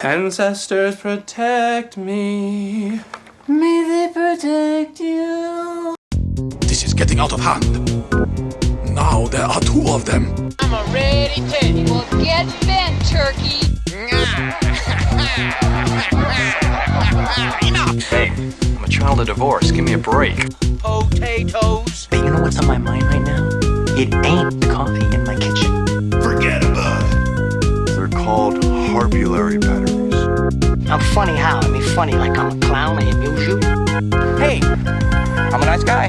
Ancestors protect me. May they protect you. This is getting out of hand. Now there are two of them. I'm a ready teddy. Well, get bent, turkey. Enough. Hey, I'm a child of divorce. Give me a break. Potatoes. But you know what's on my mind right now? It ain't the coffee in my kitchen. Forget about it. They're called harpulary batteries. I'm funny how? I mean funny like I'm a clown, I amuse you. Hey, I'm a nice guy.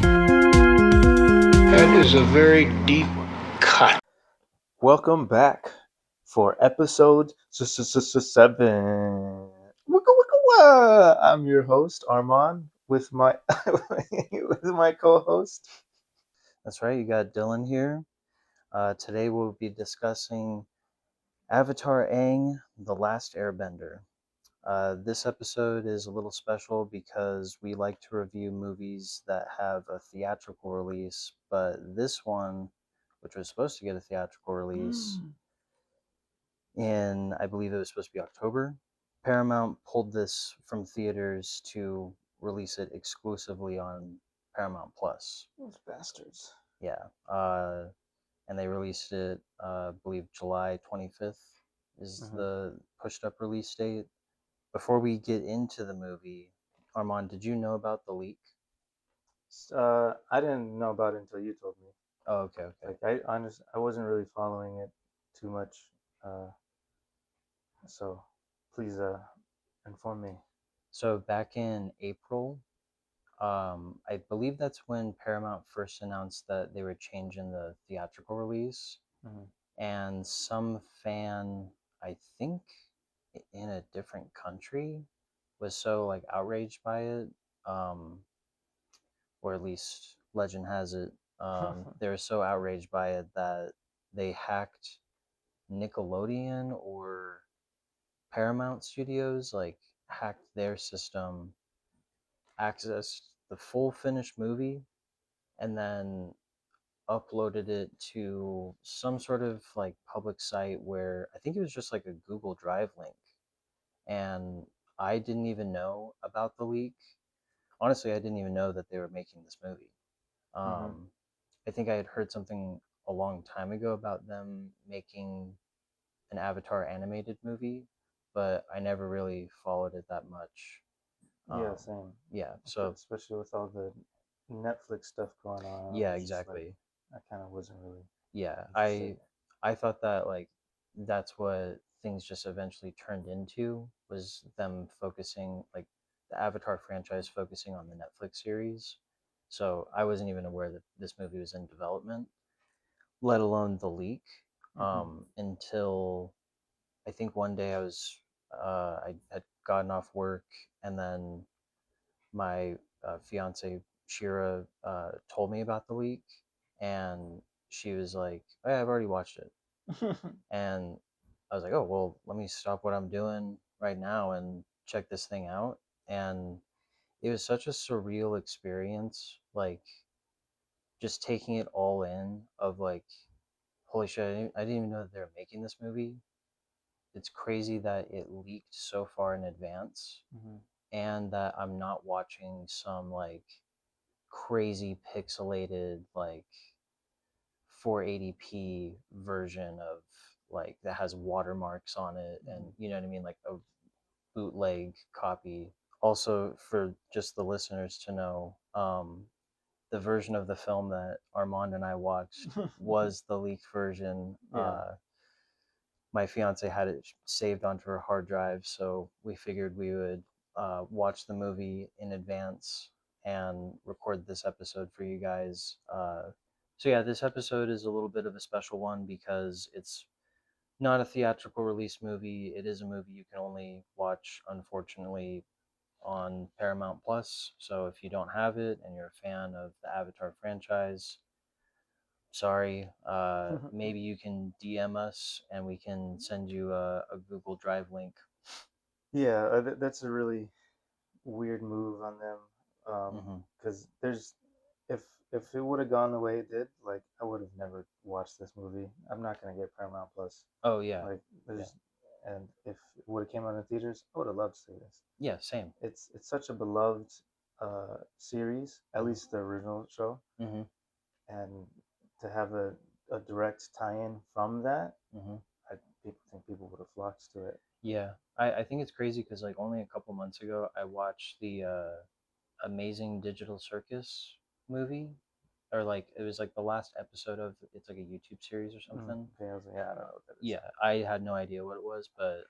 That is a very deep cut. Welcome back for episode 7. I'm your host Armand with my with my co-host. That's right, you got Dylan here. Today we'll be discussing Avatar Aang, The Last Airbender. This episode is a little special because we like to review movies that have a theatrical release, but this one, which was supposed to get a theatrical release in, I believe it was supposed to be October, Paramount pulled this from theaters to release it exclusively on Paramount Plus. Those bastards. Yeah. And they released it, I believe July 25th is the pushed up release date. Before we get into the movie, Armand, did you know about the leak? I didn't know about it until you told me. Oh, okay. Like I wasn't really following it too much. So please inform me. So back in April, I believe that's when Paramount first announced that they were changing the theatrical release, and some fan, I think, in a different country, was so like outraged by it, or at least legend has it, they were so outraged by it that they hacked Nickelodeon or Paramount Studios, like hacked their system, accessed the full finished movie, and then uploaded it to some sort of like public site where I think it was just like a Google Drive link. And I didn't even know about the leak. Honestly, I didn't even know that they were making this movie. I think I had heard something a long time ago about them making an Avatar animated movie, but I never really followed it that much. Yeah, same. Yeah, so especially with all the Netflix stuff going on. yeah, exactly. Like, I kind of wasn't really. Yeah, I thought that like that's what things just eventually turned into, was them focusing, like the Avatar franchise focusing on the Netflix series. So I wasn't even aware that this movie was in development, let alone the leak, until I think one day I had gotten off work, and then my fiance Shira told me about the leak, and she was like, "Oh, yeah, I've already watched it," and I was like, "Oh, well, let me stop what I'm doing right now and check this thing out." And it was such a surreal experience, like just taking it all in. Of like, holy shit, I didn't even know that they were making this movie. It's crazy that it leaked so far in advance, and that I'm not watching some like crazy pixelated like 480p version of, like, that has watermarks on it, and you know what I mean, like a bootleg copy. Also, for just the listeners to know, the version of the film that Armand and I watched was the leaked version. My fiance had it saved onto her hard drive, so we figured we would watch the movie in advance and record this episode for you guys. So yeah, this episode is a little bit of a special one because it's not a theatrical release movie. It is a movie you can only watch, unfortunately, on Paramount Plus. So if you don't have it and you're a fan of the Avatar franchise, sorry. Maybe you can DM us and we can send you a Google Drive link. Yeah, that's a really weird move on them. Because there's, if it would have gone the way it did, I would have never watched this movie. I'm not gonna get Paramount Plus. Oh yeah. There's and if it would have came out in theaters, I would have loved to see this. Yeah, same. It's such a beloved series, at Mhm. least the original show, Mm-hmm. and to have a direct tie-in from that, Mm-hmm. I think people would have flocked to it. Yeah, I think it's crazy because like only a couple months ago I watched the Amazing Digital Circus movie, or like it was like the last episode of it's like a YouTube series or something. Okay, I was like, yeah, I don't know what that is. Yeah, I had no idea what it was, but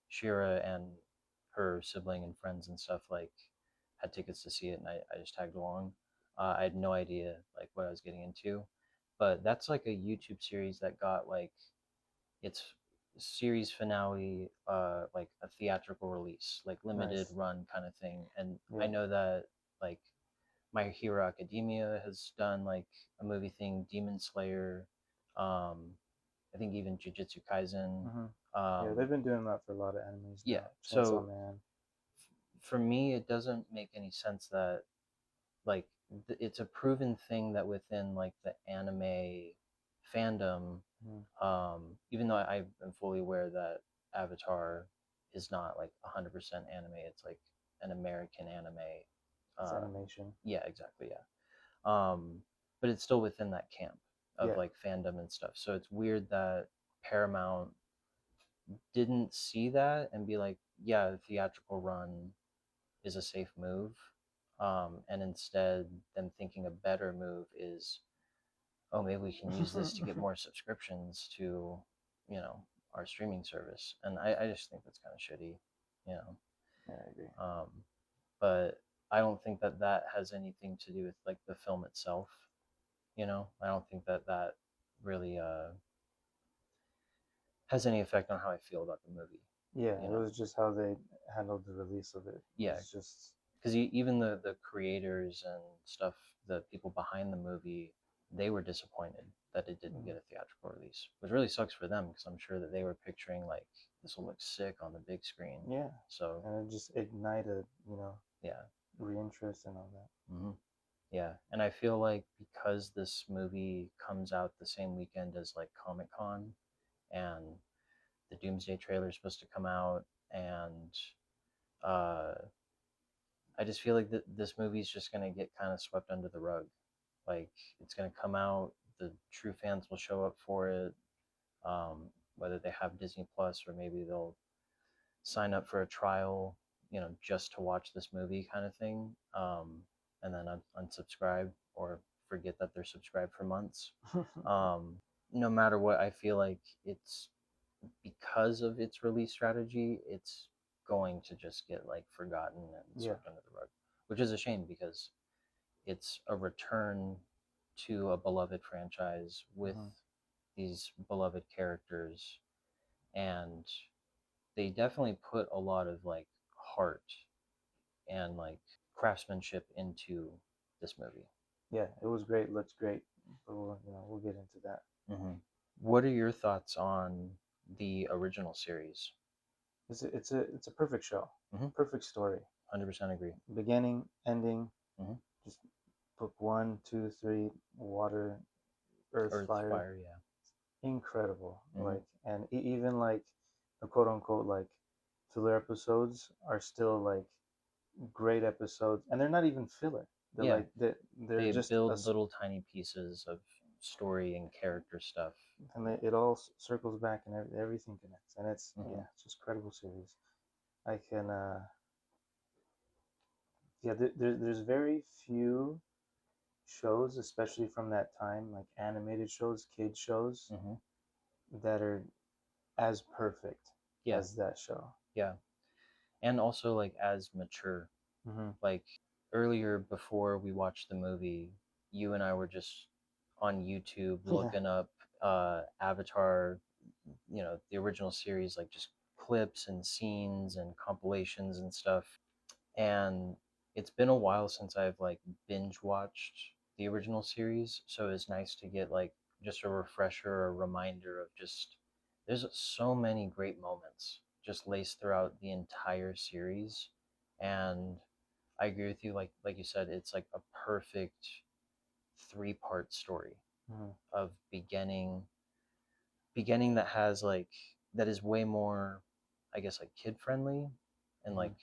Shira and her sibling and friends and stuff like had tickets to see it, and I just tagged along. I had no idea like what I was getting into, but that's like a YouTube series that got like its series finale, like a theatrical release, like limited Nice. run kind of thing. And I Yeah. know that like My Hero Academia has done like a movie thing, Demon Slayer, I think even Jujutsu Kaisen. Yeah, they've been doing that for a lot of animes now. Yeah, Chainsaw so Man. for me, it doesn't make any sense that like it's a proven thing that within like the anime fandom, even though I am fully aware that Avatar is not like 100% anime, it's like an American anime. It's animation. Yeah, exactly. Yeah. But it's still within that camp of Yeah. like fandom and stuff. So it's weird that Paramount didn't see that and be like, yeah, the theatrical run is a safe move. And instead, them thinking a better move is, oh, maybe we can use this to get more subscriptions to, you know, our streaming service. And I just think that's kind of shitty, you know. Yeah, I agree. But I don't think that that has anything to do with like the film itself, you know. I don't think that that really has any effect on how I feel about the movie. Yeah, You it know? was just how they handled the release of it. Yeah. It's just Because even the creators and stuff, the people behind the movie, they were disappointed that it didn't get a theatrical release, which really sucks for them because I'm sure that they were picturing like this will look sick on the big screen. yeah, So and it just ignited, yeah, reinterest and all that. hmm yeah, and I feel like because this movie comes out the same weekend as like Comic-Con, and the Doomsday trailer is supposed to come out, and uh, I just feel like this movie's just gonna get kind of swept under the rug. Like it's gonna come out, the true fans will show up for it, whether they have Disney Plus or maybe they'll sign up for a trial, you know, just to watch this movie kind of thing, and then unsubscribe or forget that they're subscribed for months. No matter what, I feel like it's because of its release strategy, it's going to just get like forgotten and Yeah. swept under the rug, which is a shame because it's a return to a beloved franchise with these beloved characters, and they definitely put a lot of like heart and like craftsmanship into this movie. Yeah, it was great. Looks great. But we'll get into that. What are your thoughts on the original series? It's a perfect show. Perfect story. 100% agree. Beginning, ending. Mhm. Just book 1, 2, 3. Water, earth, fire. Yeah. Incredible. Like, and even like the quote unquote like filler episodes are still like great episodes, and they're not even filler. They're Yeah. like they're They just build little tiny pieces of story and character stuff. and it all circles back and everything connects, and it's it's just incredible series. I can there's very few shows, especially from that time, like animated shows, kid shows, that are as perfect as that show. Yeah. And also like as mature. Like earlier before we watched the movie, you and I were just on YouTube looking up Avatar, you know, the original series, like just clips and scenes and compilations and stuff. And it's been a while since I've like binge watched the original series, so it's nice to get like just a refresher, a reminder of just there's so many great moments just laced throughout the entire series. And I agree with you, like you said, it's like a perfect three-part story of beginning that has like that is way more, I guess, like kid friendly and like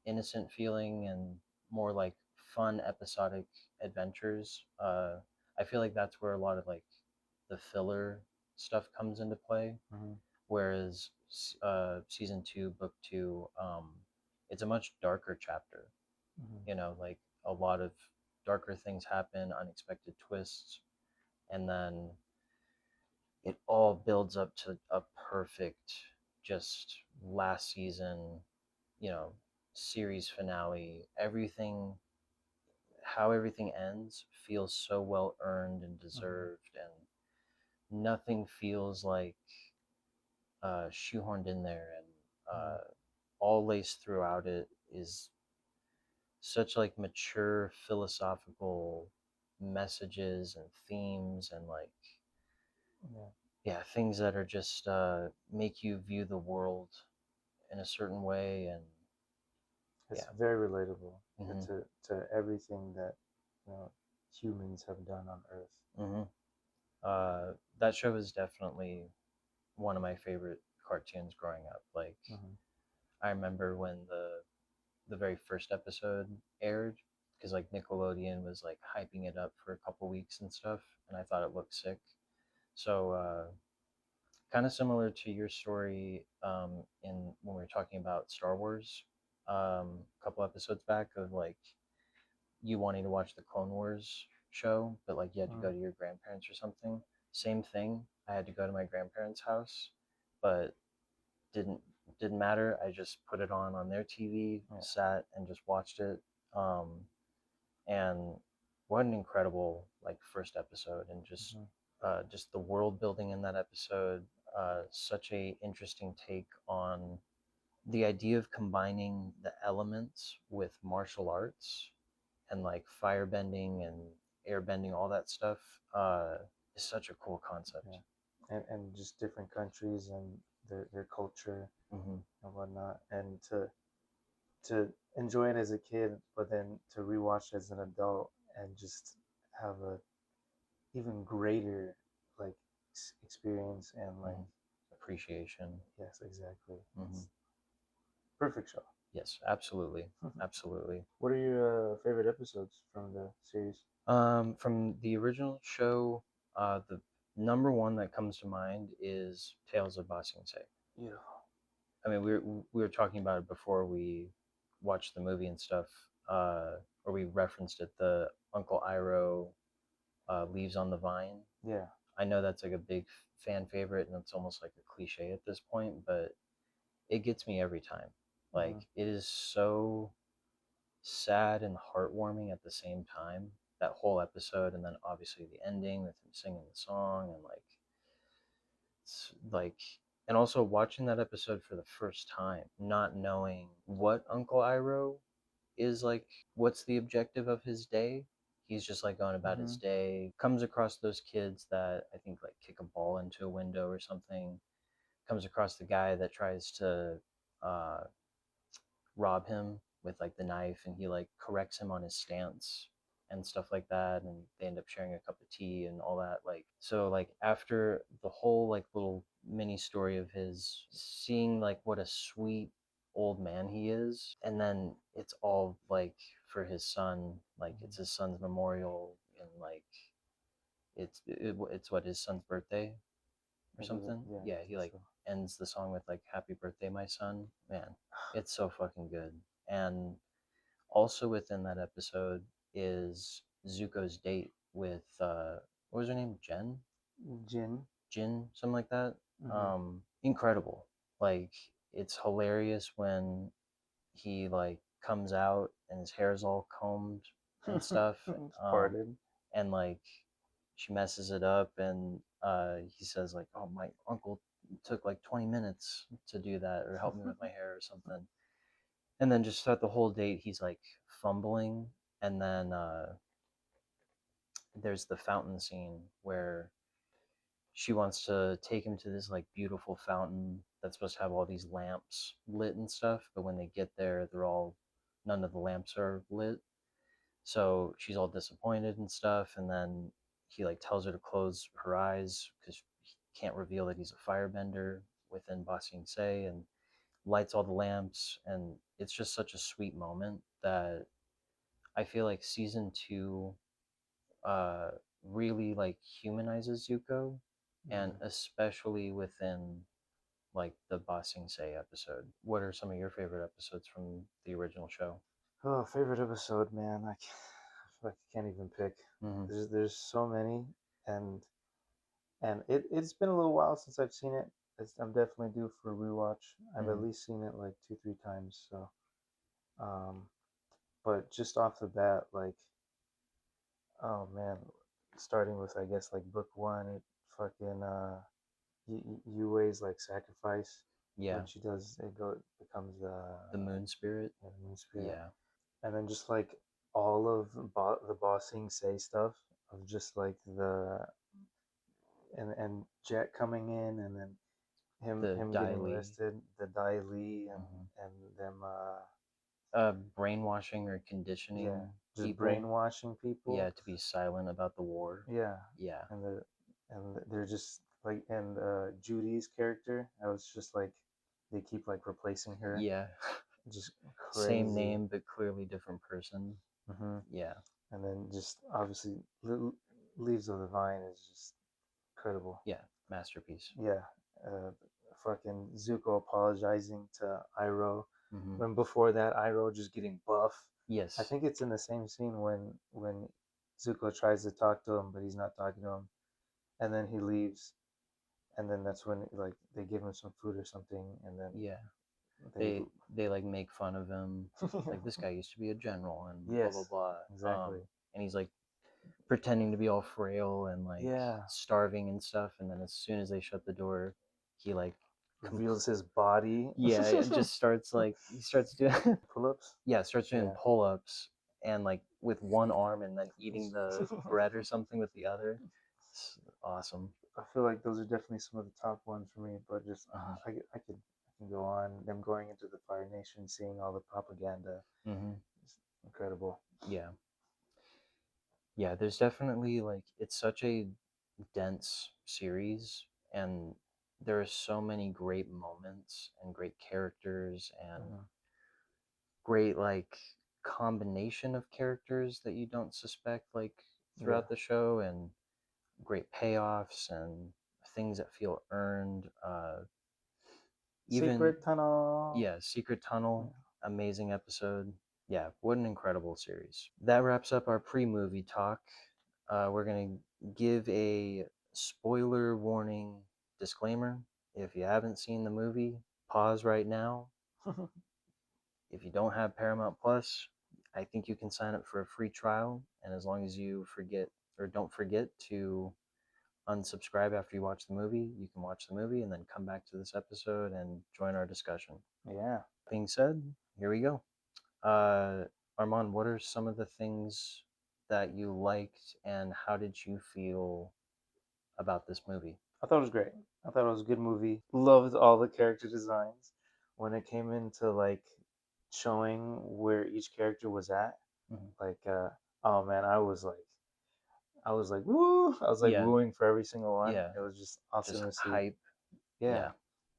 innocent feeling and more like fun episodic adventures. I feel like that's where a lot of like the filler stuff comes into play. Whereas season two, book two, it's a much darker chapter. You know, like a lot of darker things happen, unexpected twists, and then it all builds up to a perfect, just last season, you know, series finale. Everything, how everything ends, feels so well earned and deserved, and nothing feels like shoehorned in there. And all laced throughout it is such like mature philosophical messages and themes and like yeah, things that are just make you view the world in a certain way. And It's yeah, very relatable Mhm. to everything that humans have done on Earth. That show is definitely one of my favorite cartoons growing up. Like I remember when the very first episode aired, because like Nickelodeon was like hyping it up for a couple weeks and stuff, and I thought it looked sick. So kind of similar to your story in when we were talking about Star Wars a couple episodes back of like you wanting to watch the Clone Wars show, but like you had to go to your grandparents or something. Same thing. I had to go to my grandparents' house, but didn't didn't matter. I just put it on their TV, sat and just watched it. Um, and what an incredible like first episode, and just the world building in that episode. Such a interesting take on the idea of combining the elements with martial arts and like firebending and airbending, all that stuff is such a cool concept. And just different countries and their culture and whatnot, and to enjoy it as a kid, but then to rewatch as an adult and just have a even greater like experience and like Appreciation. yes, exactly. Mm-hmm. Perfect show. Yes, absolutely, absolutely. What are your favorite episodes from the series? From the original show, the number one that comes to mind is Tales of Ba Sing Se. Beautiful. I mean, we were talking about it before we watched the movie and stuff, or we referenced it. The Uncle Iroh leaves on the vine. Yeah. I know that's like a big fan favorite, and it's almost like a cliche at this point, but it gets me every time. Like it is so sad and heartwarming at the same time. That whole episode, and then obviously the ending with him singing the song, and like it's like, and also watching that episode for the first time, not knowing what Uncle Iroh is like, what's the objective of his day. He's just like going about his day, comes across those kids that I think like kick a ball into a window or something, comes across the guy that tries to uh, rob him with like the knife, and he like corrects him on his stance and stuff like that, and they end up sharing a cup of tea and all that. Like so like after the whole like little mini story of his, seeing like what a sweet old man he is, and then it's all like for his son, like it's his son's memorial, and like it's what, his son's birthday or something. Yeah, he like ends the song with like "Happy Birthday, my son." Man, it's so fucking good. And also within that episode is Zuko's date with what was her name? Jin, something like that. Incredible. Like it's hilarious when he like comes out and his hair's all combed and stuff. Parted. And like she messes it up, and he says like, "Oh, my uncle took like 20 minutes to do that or help me with my hair or something." And then just throughout the whole date he's like fumbling, and then there's the fountain scene where she wants to take him to this like beautiful fountain that's supposed to have all these lamps lit and stuff, but when they get there they're all, none of the lamps are lit. So she's all disappointed and stuff, and then he like tells her to close her eyes because he can't reveal that he's a firebender. within Ba Sing Se and lights all the lamps, and it's just such a sweet moment that I feel like season two uh, really like humanizes Zuko, and especially within like the Ba Sing Se episode. What are some of your favorite episodes from the original show? Oh, favorite episode, man. I can't even pick. Mm-hmm. There's so many, and it's been a little while since I've seen it. I'm definitely due for a rewatch. I've at least seen it like 2 3 times. So, um, but just off the bat, like, oh man, starting with I guess like book one, it fucking Yui's like sacrifice Yeah, when she does it becomes the Moon Spirit. the moon spirit, Yeah, and then just like all of the bossing say stuff of just like the and Jet coming in, and then the him Dai getting Li. arrested, the Dai Li, Mm-hmm. and them Brainwashing or yeah, conditioning just people. brainwashing Yeah, people. to be silent about the war. Yeah, Yeah, and they're just like, and Judy's character, I was just like, they keep like replacing her, yeah. just Same crazy. name but clearly different person. Hmm. Yeah, And then just obviously Leaves of the Vine is just incredible. yeah, masterpiece. Yeah, uh, fucking Zuko apologizing to Iroh, Mm-hmm. when before that Iroh just getting buff. I Yes. think it's in the same scene when Zuko tries to talk to him, but he's not talking to him, and then he leaves, and then that's when like they give him some food or something, and then Yeah. they They like make fun of him. Like this guy used to be a general and blah blah yes, blah. exactly. And he's like pretending to be all frail and like Yeah, starving and stuff. And then as soon as they shut the door, he like reveals his body. yeah, it just starts like he starts doing Pull-ups. yeah, starts doing Yeah. pull-ups and like with one arm and then eating the bread or something with the other. It's awesome. I feel like those are definitely some of the top ones for me, but just Mhm. I can go on. Them going into the Fire Nation, seeing all the propaganda, Mhm. it's incredible. Yeah. Yeah, there's definitely like it's such a dense series and there are so many great moments and great characters and Mhm. great like combination of characters that you don't suspect like Yeah, throughout the show and great payoffs and things that feel earned even Secret Tunnel. yeah, Secret Tunnel, Yeah. amazing episode. Yeah, what an incredible series. That wraps up our pre-movie talk. We're gonna give a spoiler warning disclaimer. If you haven't seen the movie, pause right now. If you don't have Paramount Plus, I think you can sign up for a free trial, and as long as you forget or don't forget to unsubscribe after you watch the movie, you can watch the movie and then come back to this episode and join our discussion. Yeah. Being said, here we go. Uh, Armand, what are some of the things that you liked, and how did you feel about this movie? I thought it was great. I thought it was a good movie. Loved all the character designs. When it came into like showing where each character was at, Mhm. like oh man, I was like woo! I was like Yeah, wooing for every single one. yeah, It was just awesome just to see. hype. Yeah, Yeah,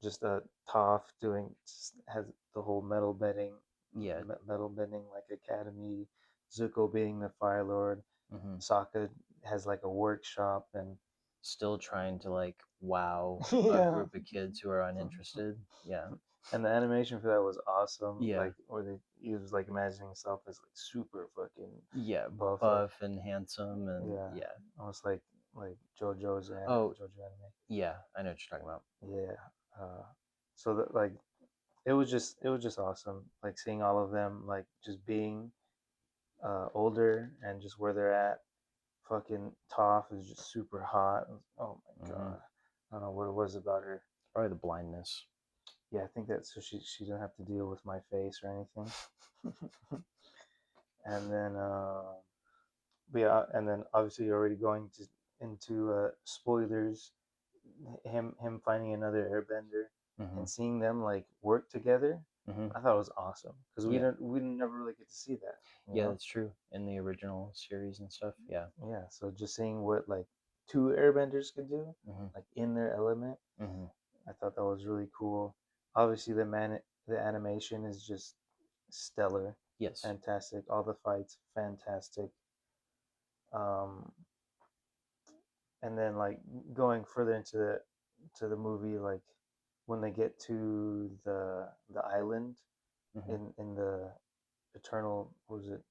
just Toph doing just has the whole yeah. metal bending like academy. Zuko being the Fire Lord. Hmm. Sokka has like a workshop, and Still trying to like wow a yeah, group of kids who are uninterested. Yeah, and the animation for that was awesome. yeah, Like, or he was like imagining himself as like super fucking yeah. buff, like Buff and handsome, and yeah, yeah. almost like Oh, JoJo anime. yeah. I know what you're talking about. Yeah. So that like it was just awesome. Like seeing all of them like just being older and just where they're at. Fucking Toph is just super hot. Oh my Hmm. god. I don't know what it was about her. Probably the blindness. Yeah, I think that so she doesn't have to deal with my face or anything. And then but yeah, and then obviously you're already going to into spoilers. Him finding another airbender Hmm. and seeing them like work together, Hmm. I thought it was awesome because Yeah, we didn't never really get to see that, you yeah, know? that's true. In the original series and stuff. Yeah. Yeah, so just seeing what like two airbenders could do, Hmm. like in their element, Hmm. I thought that was really cool. Obviously, the animation is just stellar, Yes. fantastic. All the fights, fantastic. Um, and then like going further into the movie, like when they get to the island in the eternal, what was it,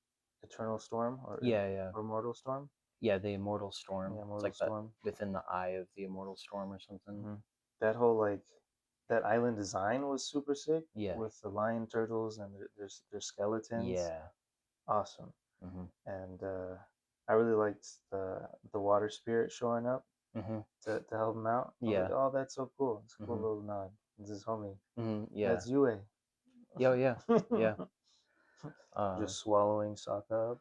eternal storm Yeah, yeah. or mortal storm? Yeah, the immortal storm. Yeah, It's mortal like that storm. within the eye of the immortal storm or something. That whole like that island design was super sick Yeah. with the lion turtles and their skeletons. Yeah. Awesome. Mm-hmm. And I really liked the water spirit showing up Mm-hmm. to help him out. I was Yeah. like, oh, that's so cool. It's a cool Mm-hmm. little nod. It's his homie. Mm-hmm. Yeah. That's Yue. Yeah, yeah. Yeah. Just swallowing Sokka up.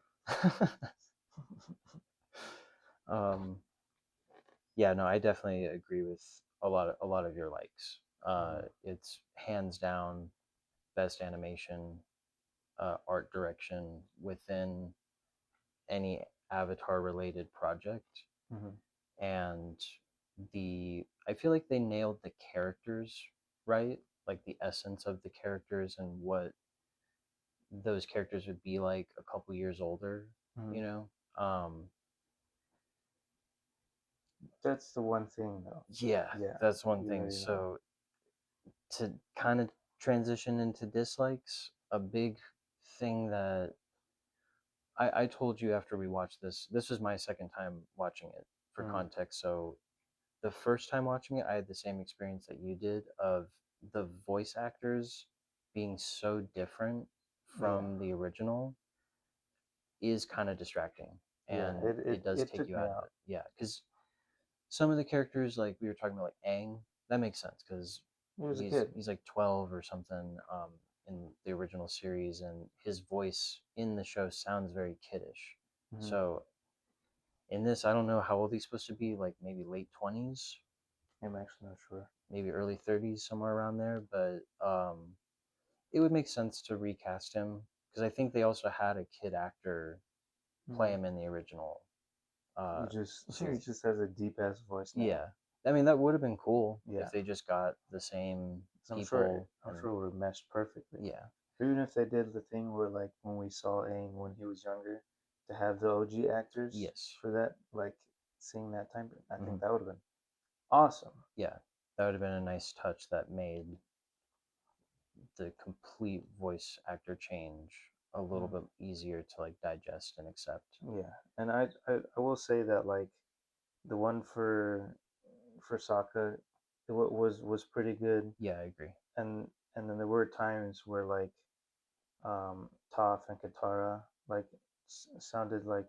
Yeah, no, I definitely agree with a lot of your likes. It's hands down best animation, art direction within any Avatar related project. And I feel like they nailed the characters right, like the essence of the characters and what those characters would be like a couple years older, you know? That's the one thing, though. Yeah, Yeah, that's one you're thing. right. So to kind of transition into dislikes, a big thing that I told you after we watched this was my second time watching it for context. So the first time watching it, I had the same experience that you did of the voice actors being so different from the original is kind of distracting, Yeah, and it does it take took you me out of out. it. Yeah, because some of the characters, like we were talking about, like Aang, that makes sense because He was a kid. he's like 12 or something in the original series, and his voice in the show sounds very kiddish. So in this, I don't know how old he's supposed to be, like maybe late 20s, I'm actually not sure. maybe early 30s, somewhere around there. But it would make sense to recast him because I think they also had a kid actor play him in the original He series. just has a deep ass voice now. Yeah, I mean that would have been cool Yeah. if they just got the same I'm people. I'm sure it would have meshed perfectly. Yeah, Or even if they did the thing where like when we saw Aang when he was younger, to have the OG actors yes, for that, like seeing that time, I think Mhm. that would have been awesome. Yeah, that would have been a nice touch that made the complete voice actor change a little bit easier to like digest and accept. Yeah, and I will say that like the one for Sokka, was pretty good, Yeah, I agree. and then there were times where like Toph and Katara like sounded like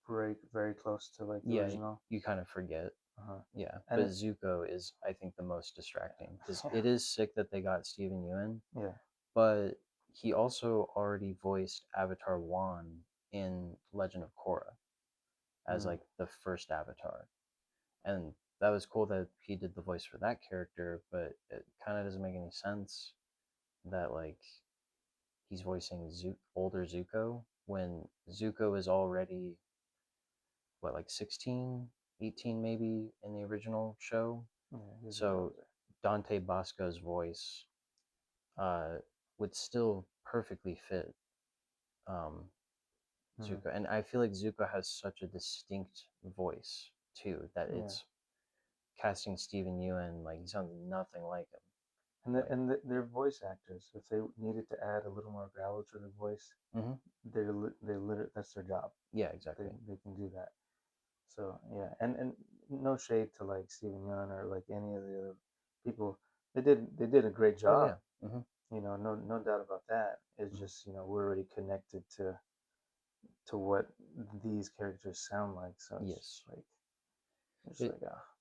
very close to like the Yeah, original. you kind of forget. Uh-huh. Yeah, And but Zuko is, I think, the most distracting because it is sick that they got Steven Yeun, yeah, but he also already voiced Avatar Wan in Legend of Korra as like the first Avatar, and that was cool that he did the voice for that character. But it kind of doesn't make any sense that like he's voicing older Zuko when Zuko is already what, like 16, 18 maybe in the original show. yeah, So Dante Bosco's voice uh, would still perfectly fit um, Zuko, and I feel like Zuko has such a distinct voice too that it's casting Steven Yeun, like he sounds nothing like him. They're voice actors. If they needed to add a little more gravel to their voice, that's their job. Yeah, exactly. They can do that. So yeah, and no shade to like Steven Yeun or like any of the other people. They did a great Oh job. yeah. You know, no doubt about that. It's just, you know, we're already connected to what these characters sound like. So it's Yes. just like it's like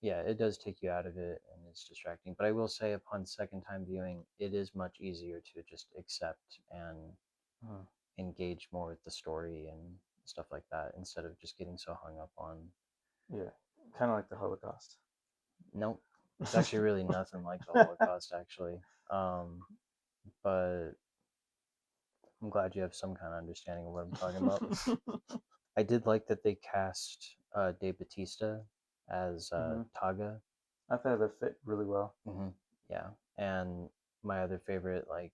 yeah, it does take you out of it and it's distracting. But I will say, upon second time viewing, it is much easier to just accept and engage more with the story and stuff like that instead of just getting so hung up on. yeah, kind of like the Holocaust. Nope, it's actually really nothing like the Holocaust, actually. But I'm glad you have some kind of understanding of what I'm talking about. I did like that they cast Dave Bautista as Taga. I thought that fit really well. Yeah, and my other favorite like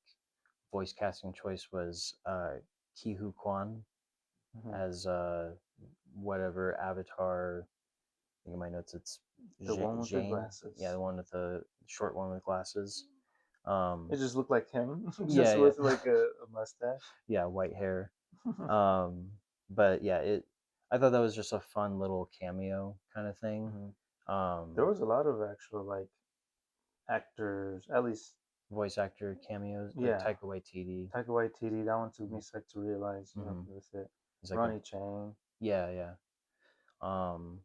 voice casting choice was Ki Hu Kwan Mhm. as whatever Avatar. I think in my notes it's The one with the Jane. Yeah, glasses. the one with the short one with glasses. It just looked like him, Yeah, just yeah, with like a mustache. yeah, white hair. Um, but yeah, it. I thought that was just a fun little cameo kind of thing. Mhm. There Um, was a lot of actual like actors, at least, voice actor cameos like yeah. Taika Waititi. Taika Waititi, that one took me Mhm. a sec to realize, Mhm. with it. He's like a Ronnie Chang. yeah, yeah. Um,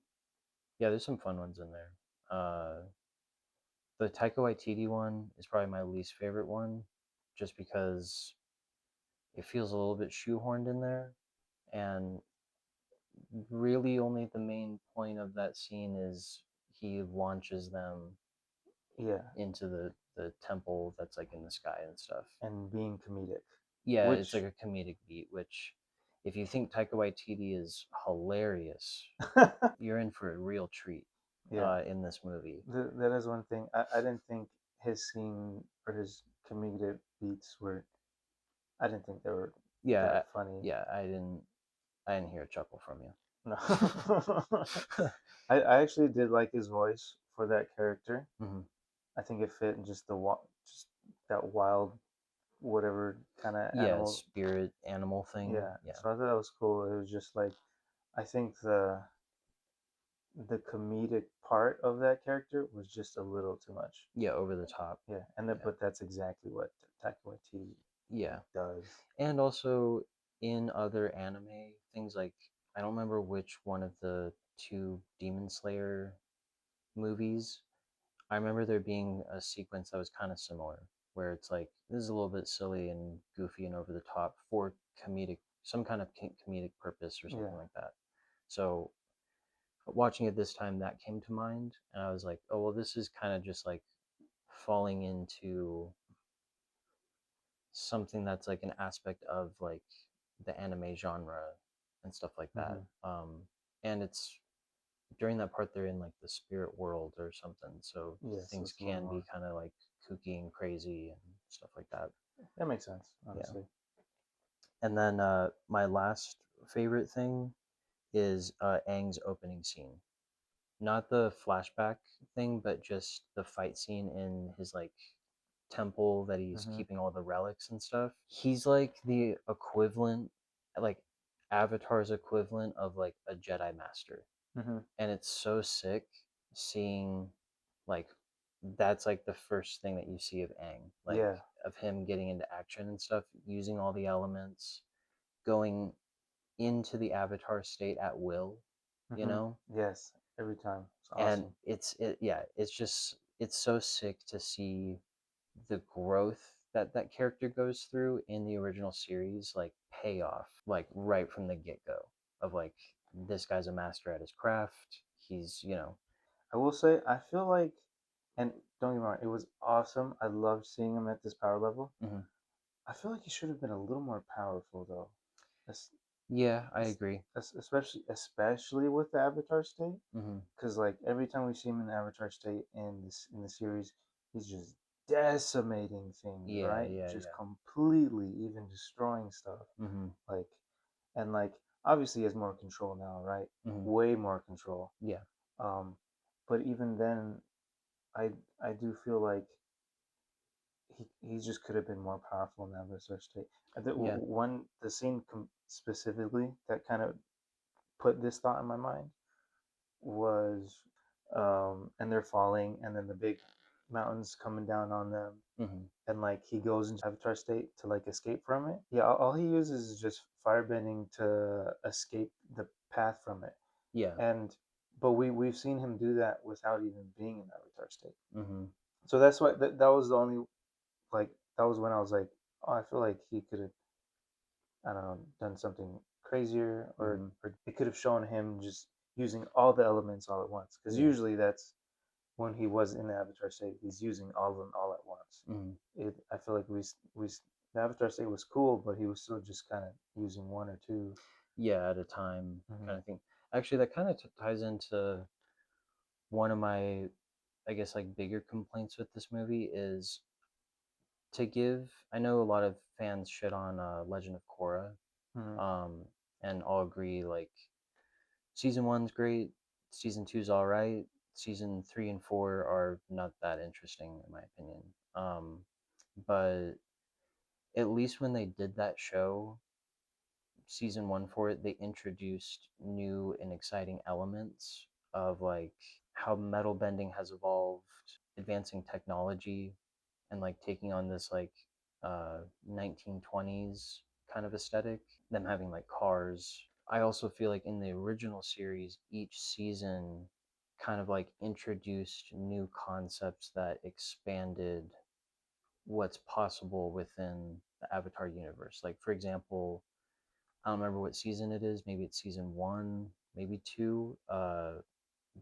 yeah, there's some fun ones in there. The Taika Waititi one is probably my least favorite one, just because it feels a little bit shoehorned in there, and really only the main point of that scene is he launches them Yeah, into the temple that's like in the sky and stuff. and being comedic, Yeah, it's like which a comedic beat, which if you think Taika Waititi is hilarious, you're in for a real treat yeah, in this movie. that is one thing. I didn't think his scene or his comedic beats were. I didn't think they were Yeah, that funny. yeah, I didn't hear a chuckle from you. No, I actually did like his voice for that character. Hmm. I think it fit in just just that wild whatever kind of Yeah, animal. spirit animal thing. Yeah, Yeah, so I thought that was cool. It was just like I think the comedic part of that character was just a little too much. yeah, over the top. Yeah, and that Yeah, but that's exactly what Taika Waititi yeah, does. and also in other anime things like I don't remember which one of the two Demon Slayer movies. I remember there being a sequence that was kind of similar, where it's like this is a little bit silly and goofy and over the top for comedic, some kind of comedic purpose or Yeah, something like that. So watching it this time, that came to mind, and I was like, oh well, this is kind of just like falling into something that's like an aspect of like the anime genre and stuff like that. hmm And it's during that part they're in like the spirit world or something, so yes, things it's a little can more. be kind of like kooky and crazy and stuff like that. That makes sense, Yeah. honestly. And then my last favorite thing is Aang's opening scene. Not the flashback thing, but just the fight scene in his like temple that he's Hmm keeping all the relics and stuff. He's like the equivalent, like Avatar's equivalent of like a Jedi master. hmm And it's so sick seeing like that's like the first thing that you see of Aang, like Yeah. of him getting into action and stuff, using all the elements, going into the Avatar state at will, you hmm know? Yes, every time. It's And awesome. yeah, it's just it's so sick to see the growth that that character goes through in the original series like pay off like right from the get-go of like this guy's a master at his craft, he's I will say, I feel like, and don't get me wrong, it was awesome. I loved seeing him at this power level. mhm. I feel like he should have been a little more powerful though. Es- Yeah, I es- agree. especially with the Avatar state, Hmm. because like every time we see him in the Avatar state in the series, he's just decimating things, Yeah, right? yeah, Just yeah. completely, even destroying stuff. Hmm. Like, and like obviously he has more control now, right? Hmm. Way more control. Yeah. Um, but even then, I I do feel like he just could have been more powerful in that Avatar state. Yeah. The scene specifically that kind of put this thought in my mind was, and they're falling, and then the big mountains coming down on them, Hmm. and like he goes into Avatar state to like escape from it. Yeah, all he uses is just firebending to escape the path from it, Yeah. and but we've seen him do that without even being in Avatar state. Hmm. So that's why that was the only like that was when I was like, oh, I feel like he could have, I don't know, done something crazier, Hmm. or it could have shown him just using all the elements all at once. Because Yeah. usually that's when he was in the Avatar state, he's using all of them all at once. Hmm. I feel like we the Avatar state was cool, but he was still just kind of using one or two. Yeah, at a time Hmm kind of thing. Actually that kind of ties into one of my I guess like bigger complaints with this movie is to give. I know a lot of fans shit on Legend of Korra, Mhm. and all agree like season one's great, season two's all right, season three and four are not that interesting in my opinion. But at least when they did that show, season one for it, they introduced new and exciting elements of like how metal bending has evolved, advancing technology, and like taking on this like 1920s kind of aesthetic, them having like cars. I also feel like in the original series, each season kind of like introduced new concepts that expanded what's possible within the Avatar universe. Like, for example, I don't remember what season it is. Maybe it's season one, maybe two.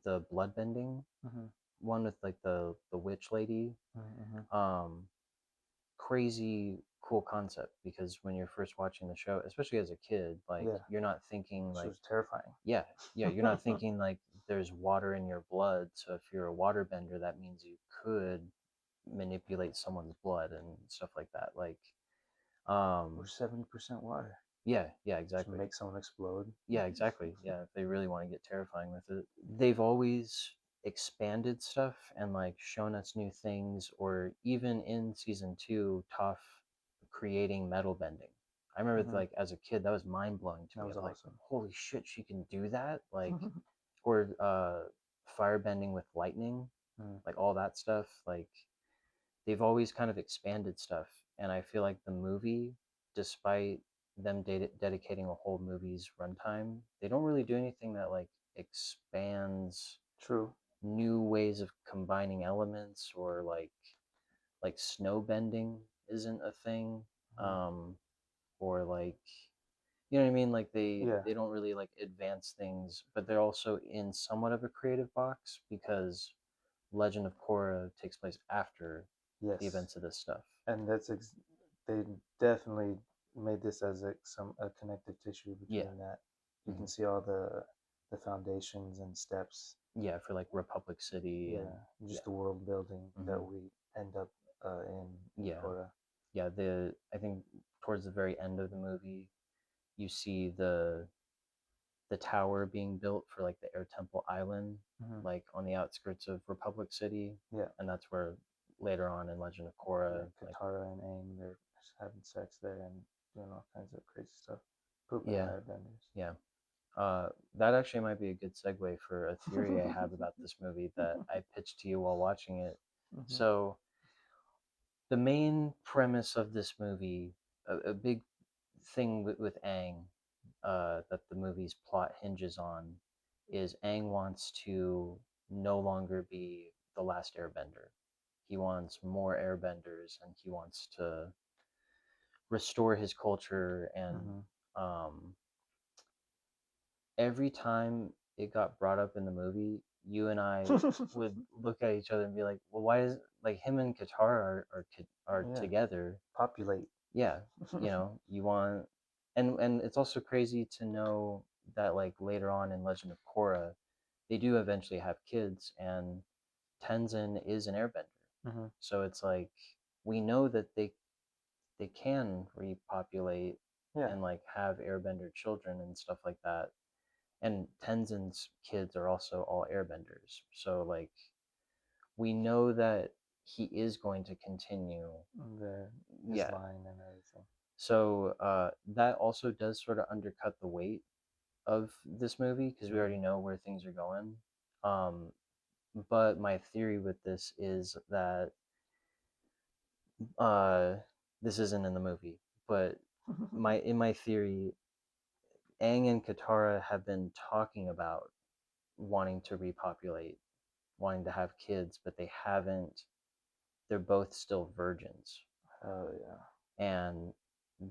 The bloodbending Mhm. one with like the witch lady. Mhm. Um, crazy cool concept because when you're first watching the show, especially as a kid, like Yeah, you're not thinking she like, was terrifying. yeah, yeah, you're not thinking like there's water in your blood. So if you're a waterbender, that means you could manipulate someone's blood and stuff like that. Like, Or 70% water. yeah, yeah, Just exactly. make someone explode. Yeah, exactly. Yeah, if they really want to get terrifying with it. They've always expanded stuff and like shown us new things, or even in season two, Toph creating metal bending. I remember Mhm. like as a kid, that was mind blowing to That me. was Of like, awesome. holy shit, she can do that! Like, or fire bending with lightning, Mm. like all that stuff. Like they've always kind of expanded stuff, and I feel like the movie, despite them dedicating a whole movie's runtime, they don't really do anything that like expands True. new ways of combining elements, or like snow bending isn't a thing. Mhm. Or like, you know what I mean, like Yeah. they don't really like advance things, but they're also in somewhat of a creative box because Legend of Korra takes place after the Yes. events of this stuff. And they definitely made this as a connective tissue Yeah. between that. You can Hmm. see all the foundations and steps. Yeah, for like Republic City and Yeah, yeah. just the world building that Hmm. we end up in Yeah. Korra. Yeah, the I think towards the very end of the movie, you see the tower being built for like the Air Temple Island, Hmm. like on the outskirts of Republic City, Yeah, and that's where later on in Legend of yeah. Korra, like Katara and Aang, they're just having sex there and doing all kinds of crazy stuff, pooping yeah, on airbenders. yeah. That actually might be a good segue for a theory I have about this movie that I pitched to you while watching it. Hmm. So the main premise of this movie, a big thing with Aang, that the movie's plot hinges on, is Aang wants to no longer be the last Airbender. He wants more Airbenders, and he wants to restore his culture. And Hmm. um, every time it got brought up in the movie, you and I would look at each other and be like, "Well, why is like him and Qatar are Yeah, together?" populate. Yeah, you want, and it's also crazy to know that like later on in Legend of Korra, they do eventually have kids, and Tenzin is an Airbender. Hmm. So it's like we know that they can repopulate Yeah, and like have Airbender children and stuff like that. And Tenzin's kids are also all Airbenders. So like we know that he is going to continue. his Yeah. line and everything. So that also does sort of undercut the weight of this movie because we Mm. already know where things are going. Um, but my theory with this is that uh, this isn't in the movie, but my theory, Aang and Katara have been talking about wanting to repopulate, wanting to have kids, but they haven't. They're both still virgins, Oh yeah. and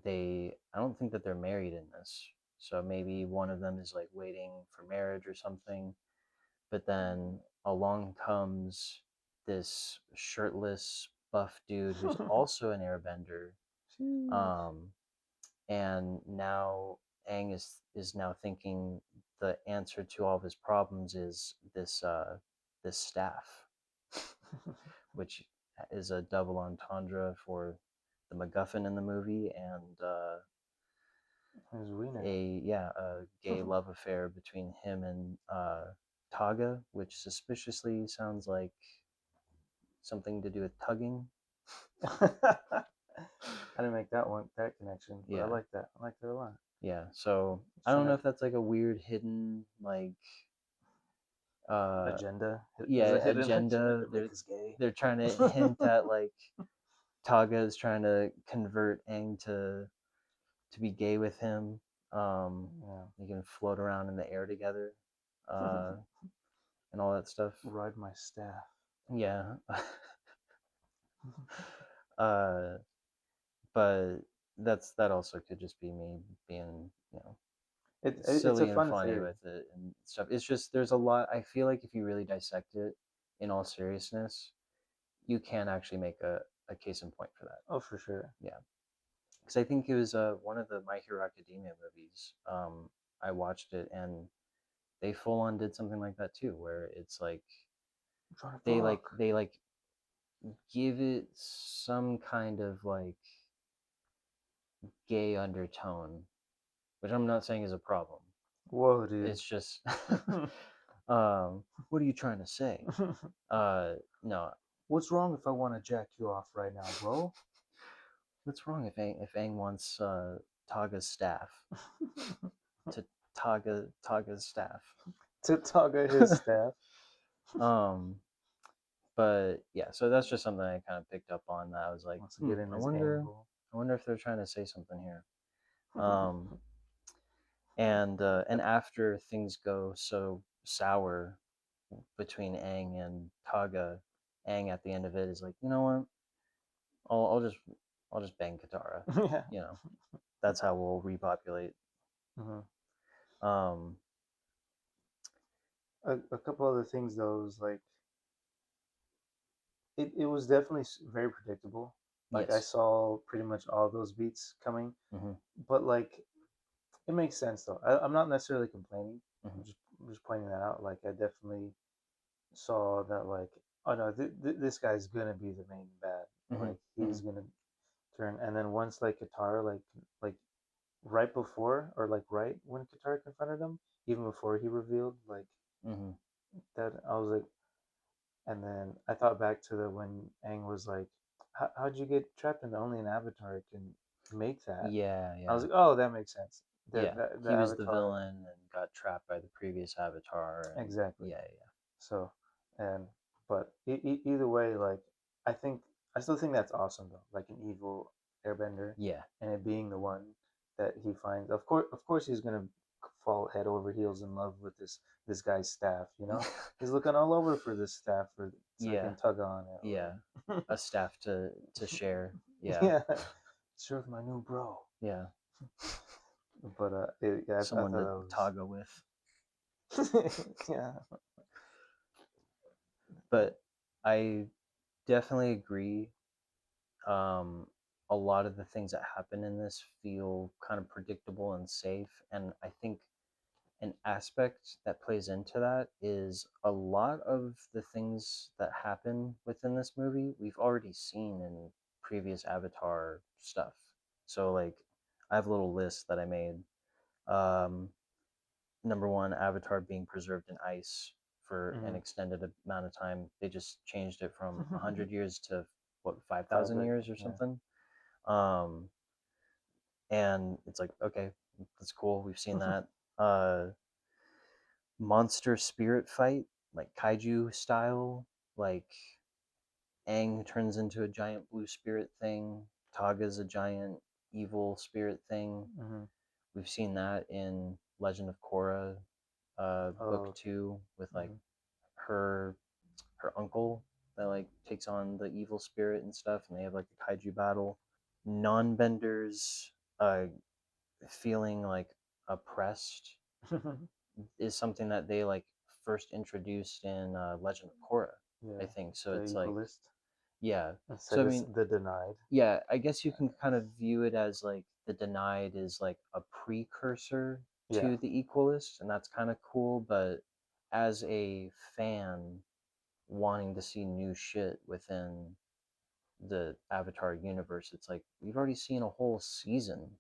I don't think that they're married in this. So maybe one of them is like waiting for marriage or something, but then along comes this shirtless buff dude who's also an airbender. Jeez. um and now Aang is now thinking the answer to all of his problems is this staff. which is a double entendre for the MacGuffin in the movie and Who's Wiener? a gay love affair between him and Taga, which suspiciously sounds like something to do with tugging. I didn't make that connection, but I Yeah. like that. I like that a lot. Yeah, so I Trying don't know to- if that's like a weird hidden like agenda. yeah, There's a hidden agenda. to make us gay. They're trying to hint at like Taga is trying to convert Aang to be gay with him. Yeah. They can float around in the air together, and all that stuff. Ride my staff. Yeah. uh, but that also could just be me being, you know, It's silly a and fun funny theory. with it and stuff. It's just there's a lot. I feel like if you really dissect it in all seriousness, you can actually make a case in point for that. Oh, for sure. Yeah, because I think it was one of the My Hero Academia movies. I watched it and they full on did something like that too, where it's like they like give it some kind of like gay undertone, which I'm not saying is a problem. Whoa, dude. It's just what are you trying to say? No. What's wrong if I want to jack you off right now, bro? What's wrong if Aang wants Taga's staff to Taga's staff? To Taga his staff. But yeah, so that's just something I kind of picked up on. That I was like, Wants to get in I his wonder angle. if they're trying to say something here. And after things go so sour between Aang and Taga, Aang at the end of it is like, you know what? I'll just bang Katara. Yeah. You know, that's how we'll repopulate. Mm-hmm. A couple other things though was like it was definitely very predictable. Like I Yes. saw pretty much all those beats coming, Mm-hmm. but like it makes sense though. I'm not necessarily complaining. Mm-hmm. I'm just pointing that out. Like I definitely saw that like oh no this guy's gonna be the main bad. Mm-hmm. Like he's gonna turn, and then once like Katara like right before or like right when Katara confronted him, even before he revealed like that, I was like, and then I thought back to the when Aang was like, how'd you get trapped in only an avatar can make that? Yeah, I was like, oh, that makes sense. Yeah, The he was the avatar villain and got trapped by the previous avatar. And exactly. Yeah. So and but either way, like I think I still think that's awesome though, like an evil airbender. Yeah. And it being the one that he finds. Of course, he's gonna fall head over heels in love with this guy's staff. You know, he's looking all over for this staff so he Yeah. can tug on it. Yeah. A staff to share. Yeah. Yeah. Share with my new bro. Yeah. But yeah, Someone I to thought Taga with. Yeah. But I definitely agree. A lot of the things that happen in this feel kind of predictable and safe, and I think an aspect that plays into that is a lot of the things that happen within this movie we've already seen in previous Avatar stuff. So like I have a little list that I made. Number one, Avatar being preserved in ice for an extended amount of time. They just changed it from 100 years to what, 5,000 years or something. And it's like, okay, that's cool. We've seen that. Monster spirit fight, like kaiju style, like Aang turns into a giant blue spirit thing. Taga's a giant evil spirit thing. We've seen that in Legend of Korra, book 2, with like her uncle that like takes on the evil spirit and stuff, and they have like a kaiju battle. Non-benders feeling like oppressed is something that they like first introduced in Legend of Korra, I think. So it's like, yeah. So I mean, the denied. Yeah, I guess you can kind of view it as like the denied is like a precursor to the equalist, and that's kind of cool. But as a fan, wanting to see new shit within the Avatar universe. It's like we've already seen a whole season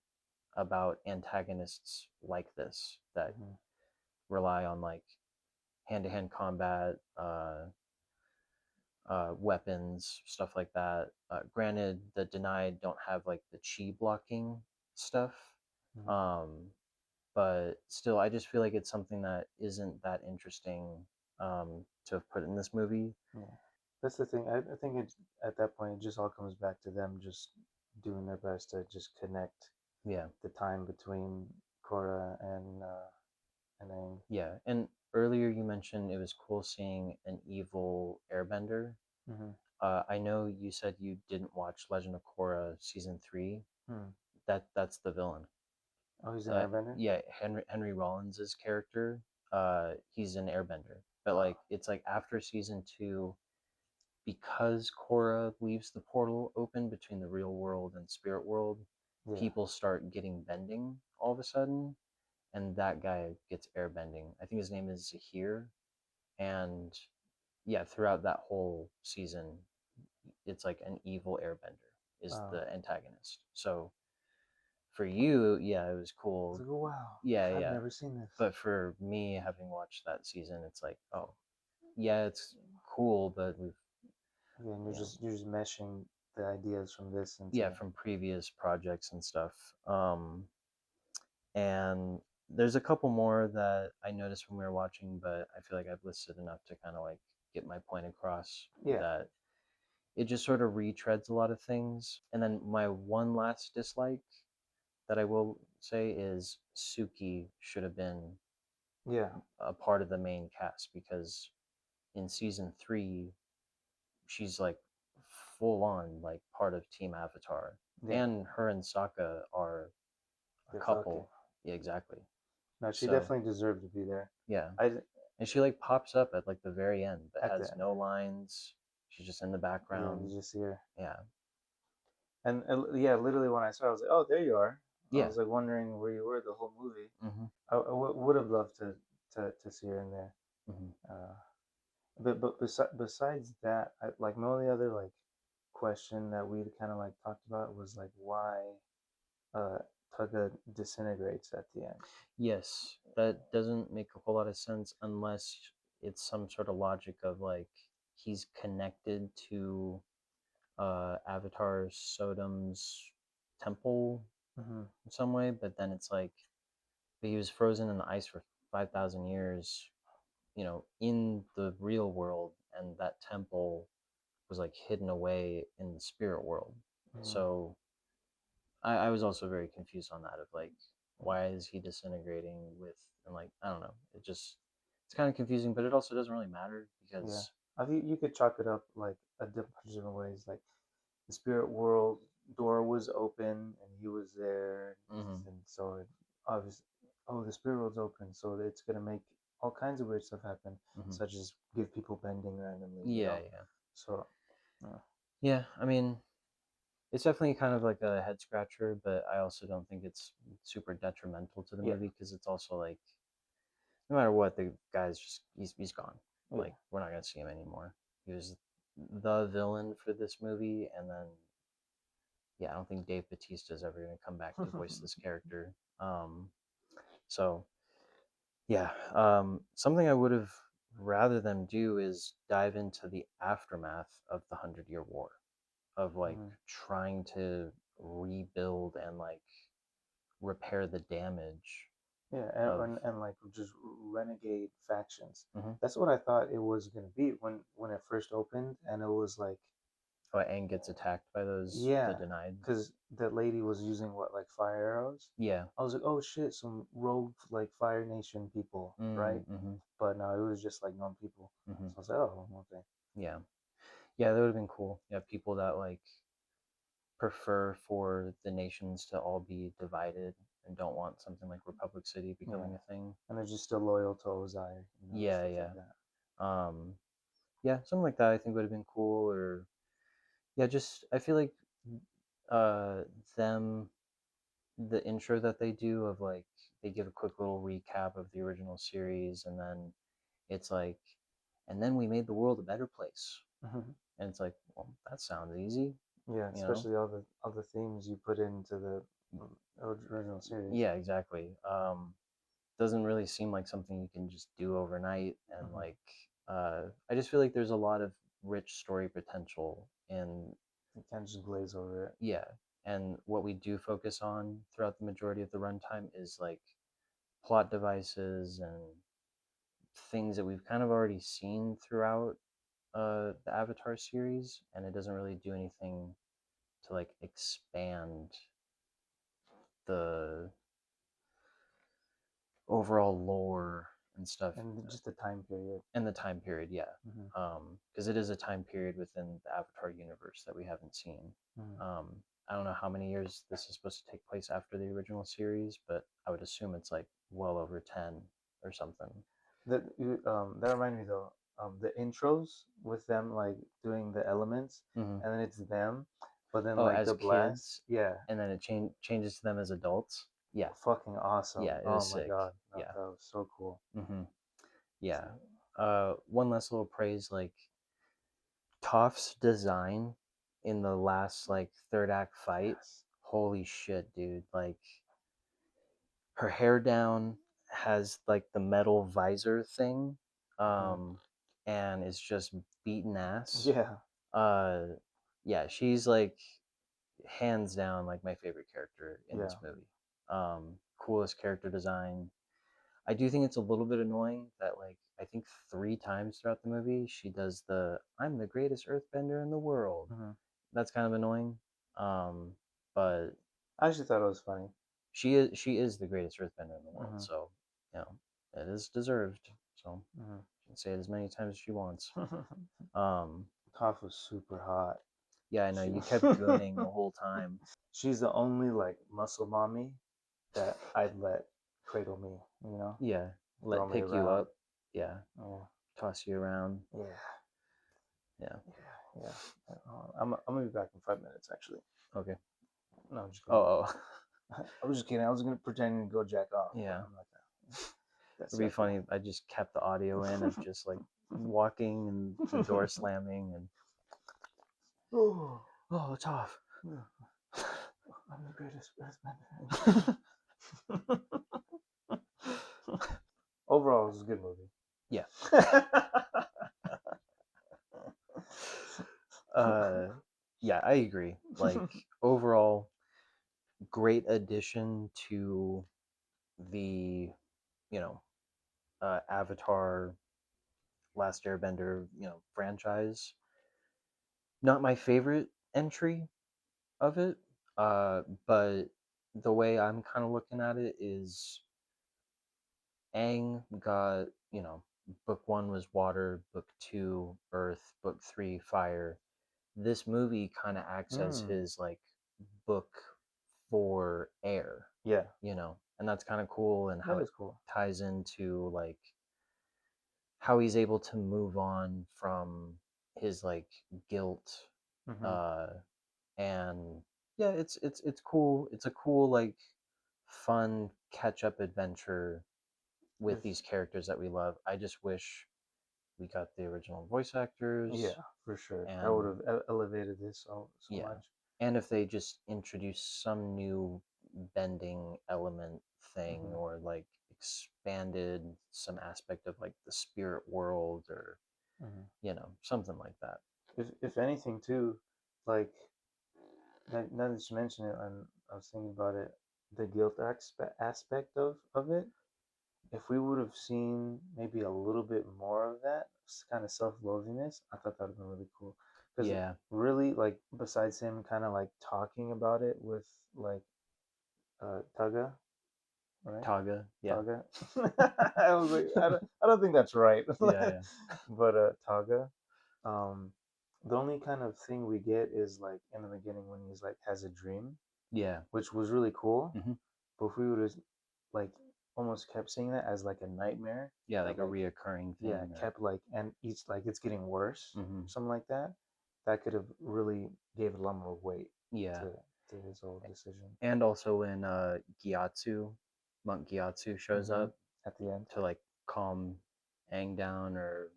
about antagonists like this that Mhm. rely on like hand-to-hand combat, weapons, stuff like that. Granted, the Denied don't have like the chi blocking stuff, Mhm. but still, I just feel like it's something that isn't that interesting to have put in this movie. Yeah, that's the thing. I think it at that point it just all comes back to them just doing their best to just connect Yeah, the time between Korra and Aang. yeah. And earlier you mentioned it was cool seeing an evil airbender. Mm-hmm. I know you said you didn't watch Legend of Korra season 3. Hmm. That's the villain. Oh, he's an airbender? Yeah, Henry Rollins's character. He's an airbender, but Oh, like it's like after season 2, because Korra leaves the portal open between the real world and spirit world, yeah. people start getting bending all of a sudden, and that guy gets airbending. I think his name is Zahir, and yeah, throughout that whole season, it's like an evil airbender is Oh. the antagonist. So for you, yeah, it was I was cool. like, oh, wow. Yeah, I've yeah. never seen this. But for me, having watched that season, it's like, oh, yeah, it's cool, but we've, Yeah, and you know, you're just meshing the ideas from this yeah, into. from previous projects and stuff. And there's a couple more that I noticed when we were watching, but I feel like I've listed enough to kind of like get my point across Yeah. that it just sort of retreads a lot of things. And then my one last dislike that I will say is Suki should have been Yeah. a part of the main cast because in season 3 she's like full on like part of Team Avatar, Yeah. and her and Sokka are a They're fucking. couple. Yeah, exactly. No, she So definitely deserved to be there. yeah, I and she like pops up at like the very end, but at the has no lines. She's just in the yeah, background. you just see her. Yeah, And yeah, literally when I saw, it, I was like, "Oh, there you are." I yeah. was like wondering where you were the whole movie. Mm-hmm. Would have loved to see her in there. Mm-hmm. Uh, besides that, like my only other like question that we kind of like talked about was like why uh Tugga disintegrates at the end. Yes, that doesn't make a whole lot of sense unless it's some sort of logic of like he's connected to Avatar Sodom's temple Mm-hmm. in some way, but then it's like but he was frozen in the ice for 5,000 years, in the real world, and that temple was like hidden away in the spirit world. Mm-hmm. So I was also very confused on that of like why is he disintegrating with and like I don't know. It's kind of confusing, but it also doesn't really matter Yeah, because I think you could chalk it up like a bunch of different ways. Like the spirit world door was open and he was there, hmm and so it obviously, oh, the spirit world's open, so it's gonna make all kinds of weird stuff happen, hmm such as give people bending randomly, yeah, yeah, So, yeah. I mean, it's definitely kind of like a head scratcher, but I also don't think it's super detrimental to the yeah, movie because it's also like no matter what, the guy's just he's gone. yeah, Like we're not gonna see him anymore. He was the villain for this movie, and then yeah, I don't think Dave Bautista is ever gonna come back to voice this character. So yeah, something I would have rather them do is dive into the aftermath of the 100-Year War, of like mhm, trying to rebuild and like repair the damage yeah, of. and like just renegade factions. Mhm. That's what I thought it was gonna be when it first opened, and it was like. Oh, Aang gets attacked by the Yeah, Denied. because that lady was using what, like fire arrows? Yeah. I was like, oh shit, some rogue like Fire Nation people, right? Mm-hmm. But no, it was just like normal people. Mm-hmm. So I was like, oh, okay. Yeah. Yeah, that would have been cool. Yeah, people that like prefer for the nations to all be divided and don't want something like Republic City Yeah, becoming a thing. and they're just still loyal to Ozai, Yeah, stuff yeah. like that. Yeah, something like that I think would have been cool. Or yeah, just I feel like uh them the intro that they do of like they give a quick little recap of the original series, and then it's like and then we made the world a better place. Mhm. And it's like, well, that sounds easy. Yeah, You know? especially all the themes you put into the original series. Yeah, exactly. Doesn't really seem like something you can just do overnight, and Mhm. I just feel like there's a lot of rich story potential in, You can't just glaze over it. yeah, and what we do focus on throughout the majority of the runtime is like plot devices and things that we've kind of already seen throughout the Avatar series, and it doesn't really do anything to like expand the overall lore and stuff. And just the time period. And the time period, yeah. Mhm. Because it is a time period within the Avatar universe that we haven't seen. Mhm. I don't know how many years this is supposed to take place after the original series, but I would assume it's like well over 10 or something. That reminded me though, the intros with them like doing the elements, Mhm. and then it's them, but then Oh, like as the blast, kids, yeah, and then it changes to them as adults. Yeah, fucking awesome. yeah, it Oh is my sick. god, Yeah. that was so cool. Yeah. One last little praise, like Toph's design in the last like third act fight. Yes. Holy shit, dude! Like her hair down, has like the metal visor thing, um, and is just beating ass. Yeah. Uh, yeah, she's like hands down like my favorite character in this Yeah. movie. Coolest character design. I do think it's a little bit annoying that like I think 3 times throughout the movie she does the "I'm the greatest earthbender in the world." Mhm. That's kind of annoying. But I actually thought it was funny. she is the greatest earthbender in the world, Mhm. so you know, it is deserved. So Mhm. she can say it as many times as she wants. Um Toph was super hot. yeah, I know She- you kept gooning the whole time. She's the only like muscle mommy that I'd let cradle me, you know, Yeah, throw let me pick you around. up. Yeah, Yeah. toss you around. Yeah. Yeah. Yeah. I'm gonna be back in 5 minutes actually. Okay. No, I'm just kidding. Oh. I was just kidding. I was gonna pretend to go jack off. But Yeah. I'm not gonna. That's It'd be funny if I just kept the audio in of just like walking and the door slamming and Oh, it's off. I'm the greatest earthbender. Overall, it was a good movie. Yeah. Yeah, I agree. Like overall, great addition to the, you know, Avatar, Last Airbender, franchise. Not my favorite entry of it, but the way I'm kind of looking at it is Aang got, book one was water, book two, earth, book three, fire. This movie kind of acts as his like book for air, Yeah, and that's kind of cool, and how that it is cool. ties into like how he's able to move on from his like guilt, Mhm. uh and yeah, it's cool. It's a cool like fun catch up adventure with If these characters that we love. I just wish we got the original voice actors, yeah, for sure, that would and have elevated this so yeah, much. and if they just introduce some new bending element thing, Mhm. or like expanded some aspect of like the spirit world, or Mhm. something like that. If anything, too, like now that you mention it, and I was thinking about it, the guilt aspect of it. If we would have seen maybe a little bit more of that kind of self-loathingness, I thought that would have been really cool. Because Yeah. really, like, besides him kind of like talking about it with like Taga, right? Taga, yeah. Taga. I was like, I don't think that's right. Yeah. But Taga, um, the only kind of thing we get is like in the beginning when he's like has a dream, Yeah. which was really cool. Hmm. But if we would have like almost kept seeing that as like a nightmare, Yeah, that like a reoccurring thing. yeah, kept like, and each like it's getting worse, Mhm. something like that, that could have really gave it a lot more weight Yeah. to his whole decision And also when Gyatso, Monk Gyatso shows Mhm. up at the end. to like calm Aang down, or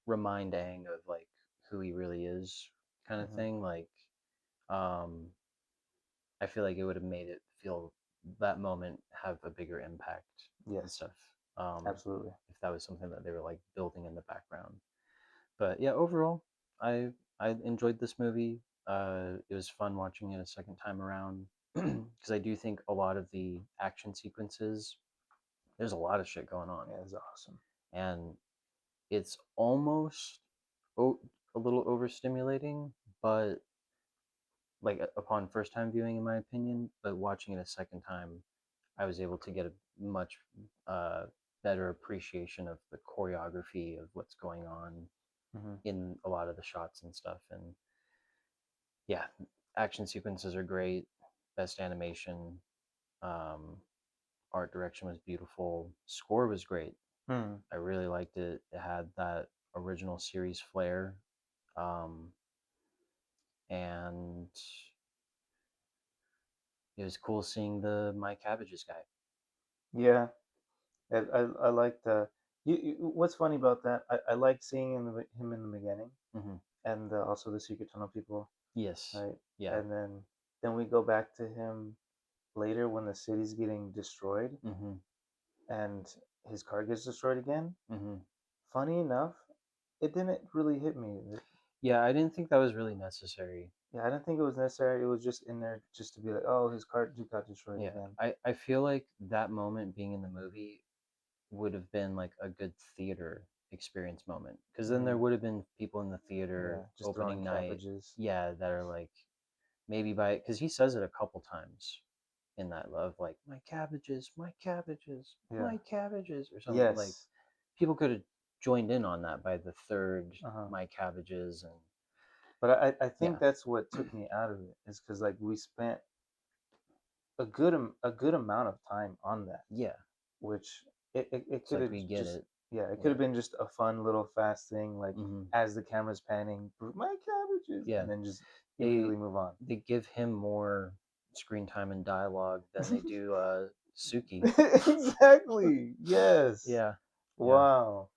remind Aang of like who he really is, kind of thing. Like, um, I feel like it would have made it feel that moment have a bigger impact and Yes, stuff. absolutely. If that was something that they were like building in the background. But yeah, overall, I enjoyed this movie. It was fun watching it a second time around because I do think a lot of the action sequences, there's a lot of shit going on, Yeah, it's awesome. and it's almost a little overstimulating, but like upon first time viewing, in my opinion. But watching it a second time, I was able to get a much uh, better appreciation of the choreography of what's going on Mm-hmm. in a lot of the shots and stuff. And yeah, action sequences are great. Best animation, um, art direction was beautiful. Score was great. Hmm. I really liked it. It had that original series flair, um, and it was cool seeing the My Cabbages guy. Yeah, I like the. What's funny about that? I like seeing him in the beginning, Hmm. and also the Secret Tunnel people, Yes. right? Yeah. And then we go back to him later when the city's getting destroyed, Hmm. and his car gets destroyed again. Hmm. Funny enough, it didn't really hit me. Yeah, I didn't think that was really necessary. Yeah, I didn't think it was necessary. It was just in there just to be like, oh, his car just got destroyed Yeah, again. I feel like that moment being in the movie would have been like a good theater experience moment because then there Mm, would have been people in the yeah, theater just throwing opening night, cabbages. yeah, that are like maybe by because he says it a couple times in that love like my cabbages, my cabbages, Yeah. my cabbages or something like Yes. people could have joined in on that by the third Uh-huh. my cabbages and But I yeah, think that's what took me out of it is because like we spent a good amount of time on that, yeah, which it it's could like have we get just it, yeah, it could yeah, have been just a fun little fast thing like hmm, as the camera's panning, my cabbages, yeah. and then just they immediately move on. they give him more screen time and dialogue than they do Suki. Exactly. Yes. Yeah, yeah, Wow.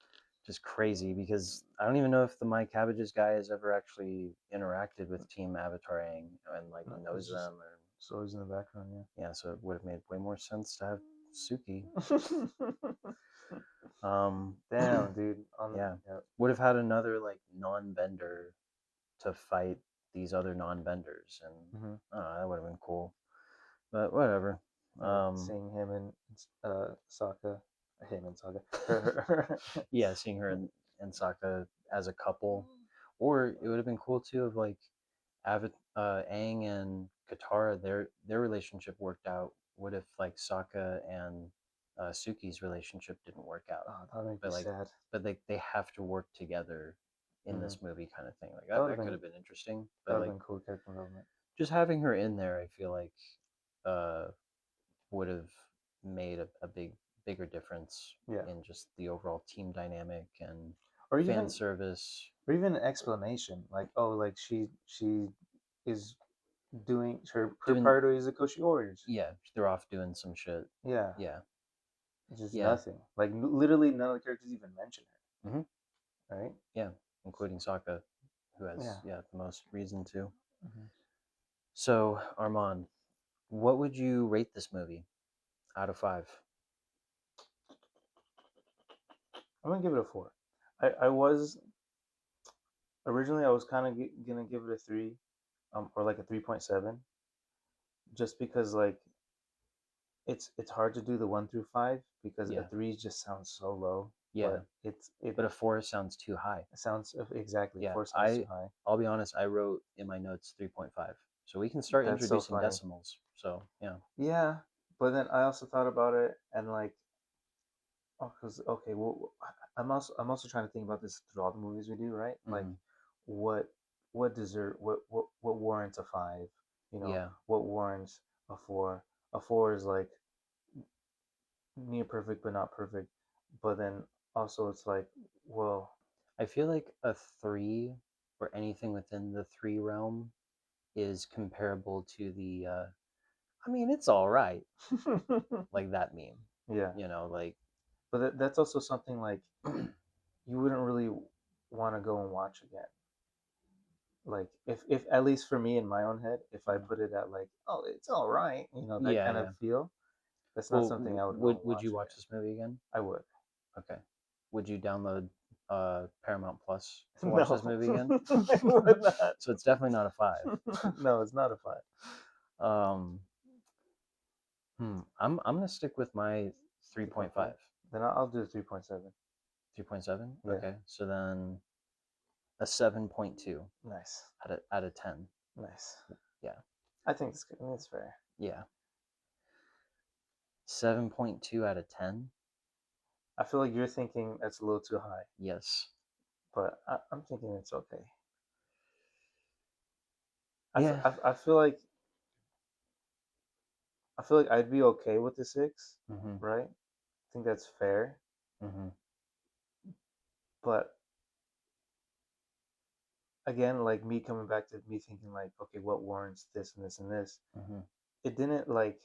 just crazy because I don't even know if the My Cabbages guy has ever actually interacted with Team Avatar Aang and like No, knows it's just them or it's always in the background, yeah, so it would have made way more sense to have Suki. yeah. Damn, dude. On Yeah, yeah. would have had another like non-bender to fight these other non-benders, and Mm-hmm. I don't know, that would have been cool. But whatever. Right. Um, Seeing him and Sokka, him and Sokka, her. yeah, seeing her and Sokka as a couple, or it would have been cool too of like Aang and Katara, their relationship worked out. What if like Sokka and Suki's relationship didn't work out? Oh, that would make me But like, sad. but they have to work together in Mm-hmm. this movie, kind of thing. Like That would have that could been have been interesting. that But would have like been cool character development. just having her in there, I feel like uh, would have made a bigger difference Yeah. in just the overall team dynamic and Or fan even service. or even an explanation like oh like she is doing her Doing priority is the Koshi Warriors. yeah, they're off doing some shit. Yeah. Yeah, Just yeah, nothing. Like literally none of the characters even mention hmm, her. Right? yeah, including Sokka, who has Yeah. yeah the most reason to. Hmm. So Armand, what would you rate this movie out of 5? I'm gonna give it a 4. I was originally I was kind of gonna give it a 3, or like a 3.7, just because like it's hard to do the 1 through 5 because a Yeah, 3 just sounds so low, yeah, but it but a 4 sounds too high. sounds exactly Yeah, 4 sounds too high. I'll be honest, I wrote in my notes 3.5. So we can start That's so introducing funny. decimals. So yeah. Yeah, but then I also thought about it and like, oh, cause okay, well, I'm also trying to think about this through all the movies we do, right? Like, Hmm. what what warrants a 5? You know, Yeah, what warrants a 4? A 4 is like near perfect but not perfect, but then also it's like, well, I feel like a 3 or anything within the 3 realm is comparable to the I mean, it's all right, like that meme. yeah, You know, like but that's also something like you wouldn't really want to go and watch again. Like if at least for me in my own head, if I put it at like, oh, it's all right, that Yeah, kind of yeah. feel, that's not Well, something I would go would and would you watch watch again. this movie again? I would. Okay. Would you download Paramount Plus to watch this No, movie again? I would not. So it's definitely not a 5. No, it's not a five. Um, I'm gonna stick with my 3.5. Then I'll do 3.7. 3.7? Yeah. Okay. So then a 7.2 Nice. out of 10. Nice. Yeah. I think it's good. It's fair. Yeah. 7.2 out of 10. I feel like you're thinking that's a little too high, Yes. but I'm thinking it's okay. Yeah. I feel like I'd be okay with the 6, Mhm. right? I think that's fair, Mhm. but again, like me coming back to me thinking like, okay, what warrants this and this and this? Mhm. It didn't like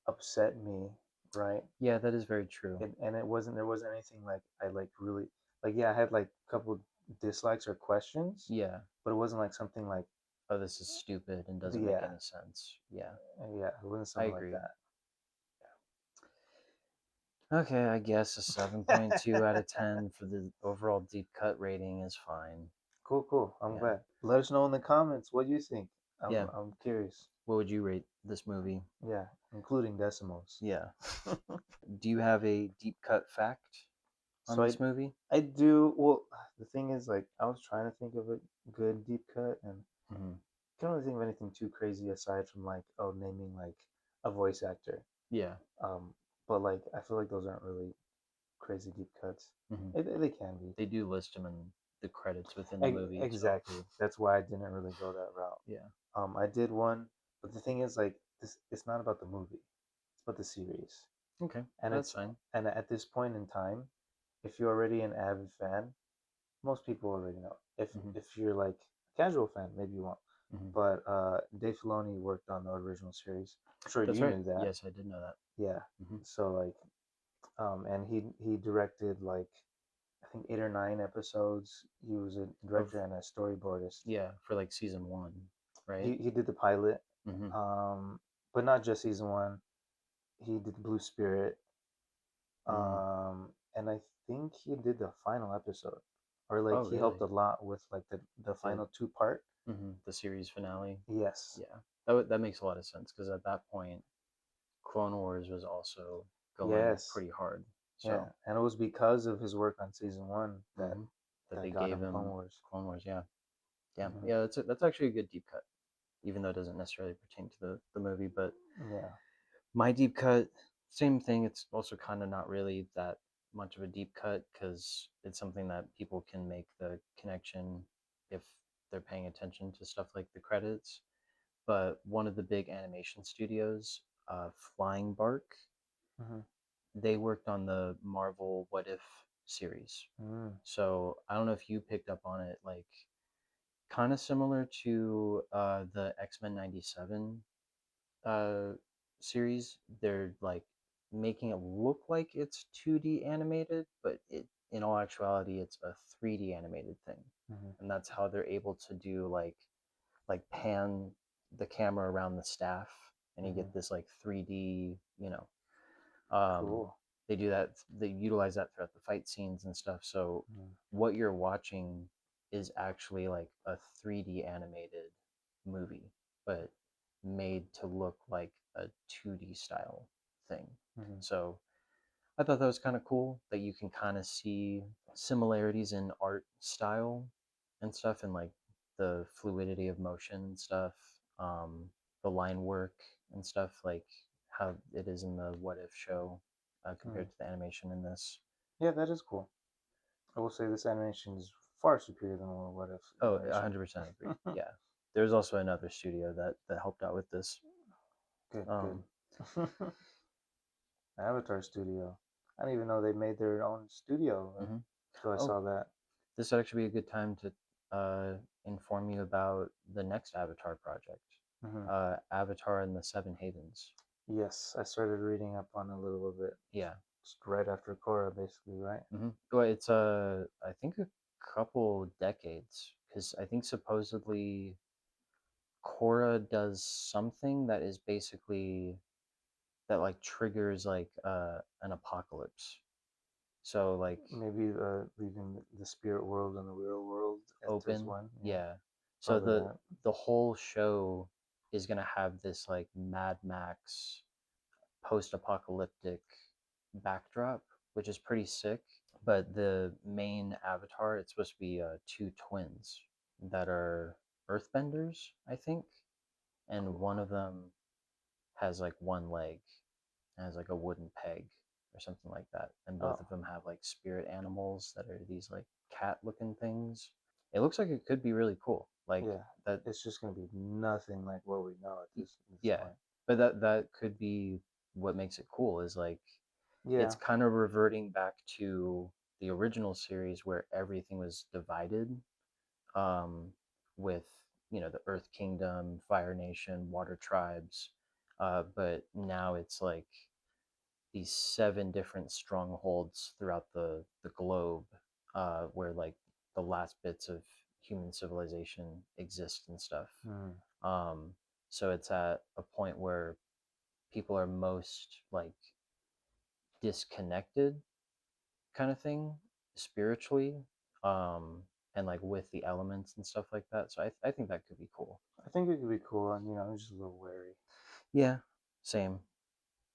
upset me, right? Yeah, that is very true. And there wasn't anything like I like really like. Yeah, I had like a couple dislikes or questions, Yeah. but it wasn't like something like, Oh, this is stupid and doesn't make yeah, any sense. Yeah. yeah, it wasn't I something like agree. that. Okay, I guess a 7.2 out of 10 for the overall deep cut rating is fine. Cool. I'm Yeah. glad. Let us know in the comments what you think. Yeah. I'm curious. What would you rate this movie? Yeah, including decimals. Yeah. Do you have a deep cut fact on So this movie? I do. Well, the thing is, like, I was trying to think of a good deep cut, and Hmm. I can't really think of anything too crazy aside from like, oh, naming like a voice actor. Yeah. Um, but like, I feel like those aren't really crazy deep cuts. Hmm. They can be. They do list them in the credits within the movie. Exactly. So. That's why I didn't really go that route. Yeah. I did one, but the thing is, like, this it's not about the movie; it's about the series. Okay. And That's fine. and at this point in time, if you're already an avid fan, most people already know. If you're like a casual fan, maybe you won't. Hmm. But Dave Filoni worked on the original series. I'm sure That's you right. knew that. Yes, I did know that. Yeah. Hmm. So like, and he directed like I think 8 or 9 episodes. He was a director and a storyboardist. Yeah, for like season 1, right? He did the pilot, Hmm. um, but not just season one. He did Blue Spirit, Mm. and I think he did the final episode, or Oh, like he helped really? a lot with like the final 2 part. The series finale. Yes. Yeah, that makes a lot of sense because at that point, Clone Wars was also going Yes. pretty hard. Yeah, So and it was because of his work on season one that that they got gave him Clone him Wars. Clone Wars. Yeah, yeah, Hmm. yeah. That's actually a good deep cut, even though it doesn't necessarily pertain to the movie. But Yeah. my deep cut, same thing. It's also kind of not really that much of a deep cut because it's something that people can make the connection if they're paying attention to stuff like the credits. But one of the big animation studios, Flying Bark, Hmm. they worked on the Marvel What If series. Mm. So I don't know if you picked up on it, like kind of similar to the X-Men 97 uh, series. They're like making it look like it's 2D animated, but in all actuality it's a 3D animated thing. Hmm. And that's how they're able to do like pan the camera around the staff and you Hmm. get this like 3D, um, Cool. they do that, they utilize that throughout the fight scenes and stuff. So Mm. what you're watching is actually like a 3D animated movie, but made to look like a 2D style thing. Hmm. So I thought that was kind of cool that you can kind of see similarities in art style and stuff, and like the fluidity of motion and stuff, the line work and stuff, like how it is in the What If show Mm. compared to the animation in this. Yeah, that is cool. I will say this animation is far superior than What If Oh, animation. 100% agree. Yeah, there's also another studio that helped out with this. Good. Avatar Studio. I didn't even know they made their own studio Mhm. until I Oh, saw that. this would actually be a good time to inform you about the next Avatar project, Hmm. Avatar and the Seven Havens. Yes, I started reading up on it a little bit. Yeah, Just right after Korra, basically, right? Well, it's I think a couple decades because I think supposedly Korra does something that is basically that like triggers like an apocalypse. So like Maybe leaving the spirit world and the real world enters open, one. yeah. So Probably that. the whole show is gonna have this like Mad Max post-apocalyptic backdrop, which is pretty sick. But the main avatar, it's supposed to be two twins that are earthbenders, I think, and one of them has like one leg, has like a wooden peg or something like that, and both of them have like spirit animals that are these like cat-looking things. It looks like it could be really cool. Like Yeah, that, it's just gonna be nothing like what we know at this yeah. point. But that could be what makes it cool. Is like Yeah. it's kind of reverting back to the original series where everything was divided, um, with the Earth Kingdom, Fire Nation, Water Tribes, but now it's like these seven different strongholds throughout the globe, where like the last bits of human civilization exist and stuff. Mm. Um, so it's at a point where people are most like disconnected kind of thing spiritually, um and like with the elements and stuff like that, so I think that could be cool. I think it could be cool, and I'm just a little wary. Yeah, same.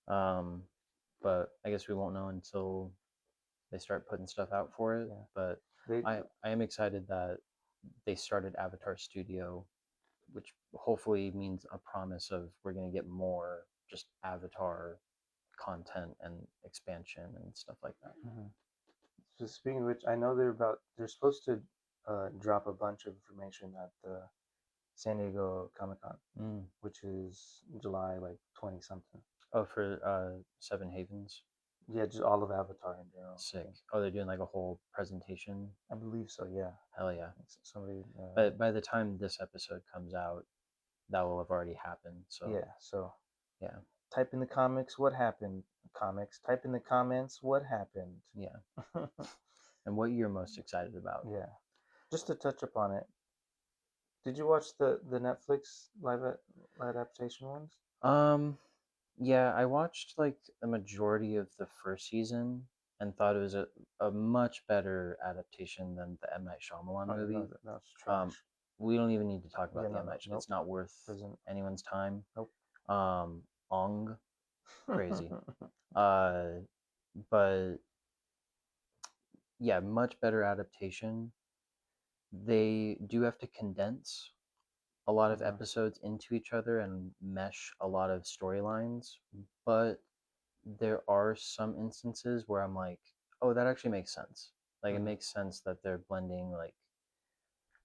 um but I guess we won't know until they start putting stuff out for it. Yeah. But They I am excited that they started Avatar Studio, which hopefully means a promise of we're going to get more just Avatar content and expansion and stuff like that. Mhm. So speaking of which, I know they're supposed to drop a bunch of information at the San Diego Comic Con, which is July like 20 something. Oh, for Seven Havens. Yeah, just all of Avatar in general. Sick. Oh, they're doing like a whole presentation. I believe so. Yeah. Hell yeah. Somebody. But by the time this episode comes out, that will have already happened. So Yeah. So yeah, type in the comics what happened. Comics. Type in the comments what happened. yeah. And what you're most excited about? Yeah. Just to touch upon it. Did you watch the Netflix live adaptation ones? Yeah, I watched like a majority of the first season and thought it was a much better adaptation than the M. Night Shyamalan Oh, movie. no, that's trash. We don't even need to talk about Yeah, the no, M. no, Night. nope. It's not worth Doesn't. anyone's time. Nope. Ong, crazy. But yeah, much better adaptation. They do have to condense a lot of episodes into each other and mesh a lot of storylines, but there are some instances where I'm like, oh, that actually makes sense. Like it makes sense that they're blending like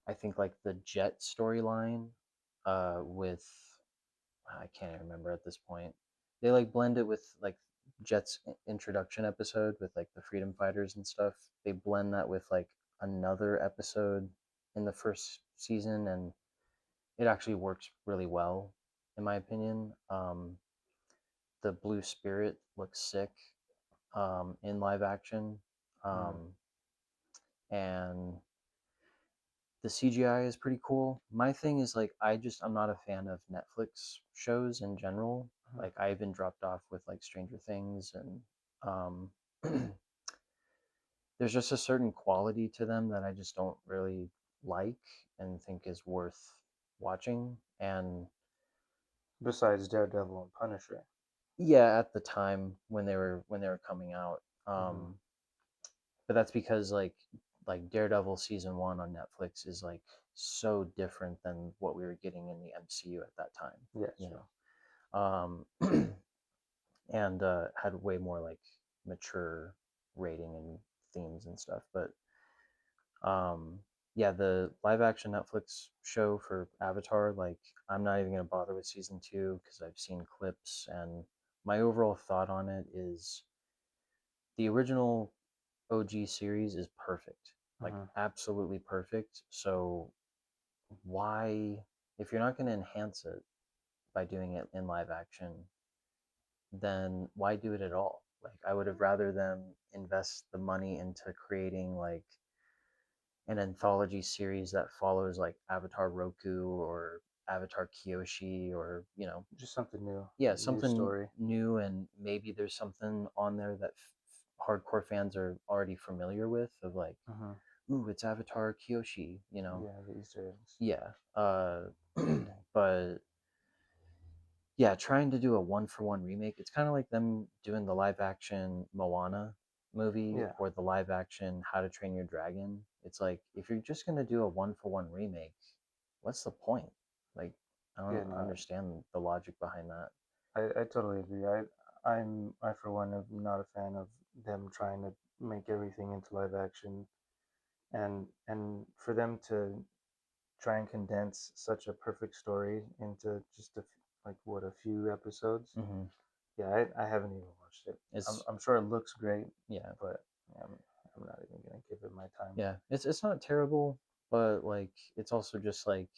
I think like the Jet storyline with I can't even remember at this point. They like blend it with like Jet's introduction episode with like the freedom fighters and stuff. They blend that with like another episode in the first season, and it actually works really well, in my opinion. The Blue Spirit looks sick in live action, and the CGI is pretty cool. My thing is like I'm not a fan of Netflix shows in general. Like I even dropped off with like Stranger Things, and um there's just a certain quality to them that I just don't really like and think is worth watching. And Besides Daredevil and Punisher. yeah, at the time when they were coming out, but that's because like Daredevil season 1 on Netflix is like so different than what we were getting in the MCU at that time. Yeah, You sure. know, and had way more like mature rating and themes and stuff. But yeah, the live action Netflix show for Avatar, like I'm not even gonna bother with season 2 because I've seen clips, and my overall thought on it is the original OG series is perfect, like absolutely perfect. So why, if you're not going to enhance it by doing it in live action, then why do it at all? Like I would have rather them invest the money into creating like an anthology series that follows like Avatar Roku or Avatar Kyoshi, or Just something new. yeah, New something story. new, and maybe there's something on there that hardcore fans are already familiar with, of like, ooh, it's Avatar Kyoshi, Yeah, the Easter eggs. yeah. But yeah, trying to do a one for one remake, it's kind of like them doing the live action Moana movie Yeah. or the live action How to Train Your Dragon. It's like, if you're just going to do a one for one remake, what's the point? Like, I Yeah, don't no, understand the logic behind that. I totally agree. I for one am not a fan of them trying to make everything into live action, and for them to try and condense such a perfect story into just like what, a few episodes. Yeah, I haven't even watched it. It's I'm sure it looks great, yeah, but I'm not even gonna give it my time. yeah. It's not terrible, but like it's also just like,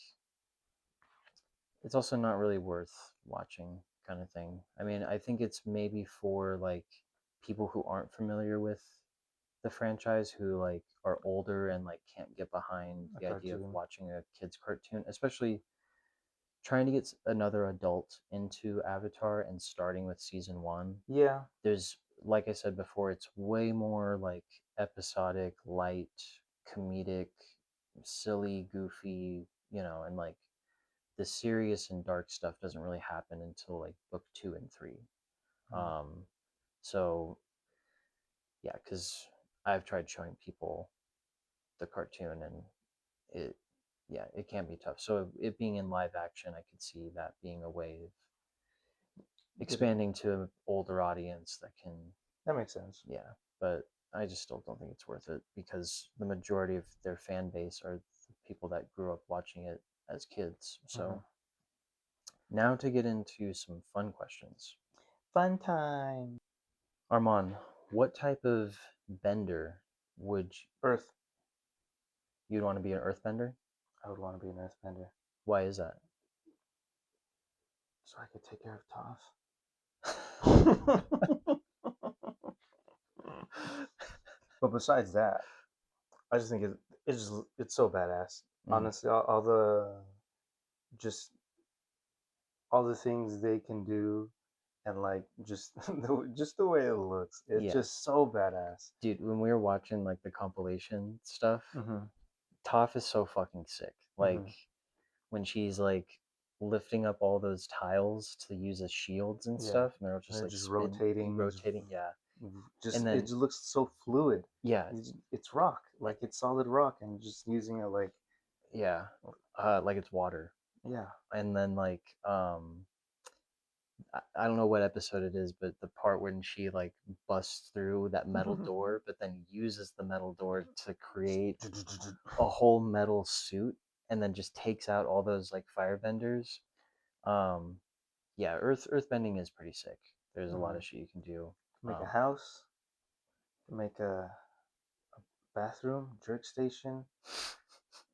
it's also not really worth watching, kind of thing. I mean, I think it's maybe for like people who aren't familiar with the franchise, who like are older and like can't get behind A the idea of cartoon. watching a kids cartoon, especially trying to get another adult into Avatar and starting with season 1. Yeah, There's, like I said before, it's way more like episodic, light, comedic, silly, goofy, and like the serious and dark stuff doesn't really happen until like book 2 and 3. um so yeah, because I've tried showing people the cartoon, and it yeah, it can be tough. So it being in live action, I could see that being a way of get it. expanding to an older audience that can, That makes sense. yeah. But I just still don't think it's worth it, because the majority of their fan base are the people that grew up watching it as kids. So now to get into some fun questions. Fun time. Armand, what type of bender would Earth. you'd want to be, an earthbender? I would want to be an earthbender Why is that? so I could take care of Toph. But besides that, I just think it's so badass. Honestly, all the just all the things they can do, and like just just the way it looks, it's Yeah. just so badass. Dude, when we were watching like the compilation stuff, Toph is so fucking sick. Like when she's like lifting up all those tiles to use as shields and Yeah, stuff, and they're just they're like just rotating, yeah. just And it then just looks so fluid. yeah, It's rock, like it's solid rock, and just using it like yeah, like it's water. yeah. And then like I don't know what episode it is, but the part when she like busts through that metal door, but then uses the metal door to create a whole metal suit, and then just takes out all those like firebenders. Um, yeah, earthbending is pretty sick. There's a lot of shit you can do. Make a house, make a bathroom, jerk station,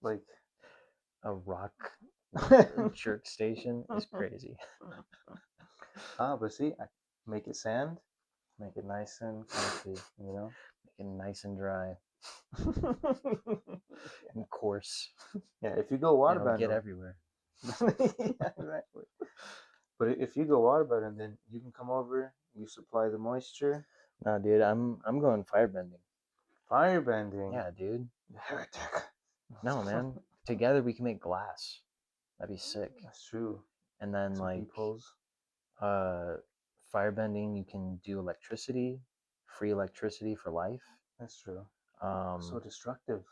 like a rock jerk station is crazy. but see, I make it sand, make it nice and comfy, you know. Make it nice and dry and coarse. Yeah, if you go waterbending, Get everywhere. yeah, exactly. But if you go waterbending, then you can come over. You supply the moisture. Nah, dude, I'm going firebending. Firebending. Yeah, dude. Heretic. No, man. Together we can make glass. That'd be sick. That's true. And then Some like peepholes. firebending, you can do electricity, free electricity for life. That's true. Um, So destructive.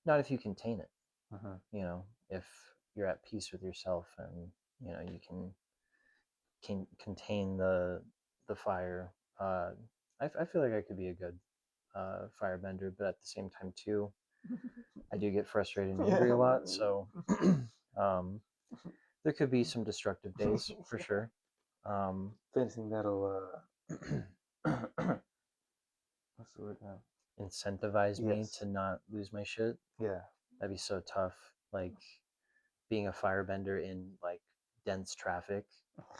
not if you contain it. Mhm. If you're at peace with yourself, and you can contain the fire. I feel like I could be a good firebender, but at the same time too, I do get frustrated and angry a lot. So there could be some destructive days for sure. Anything that'll what's the word now? Incentivize me Yes. to not lose my shit. Yeah. That'd be so tough. Like being a firebender in like dense traffic,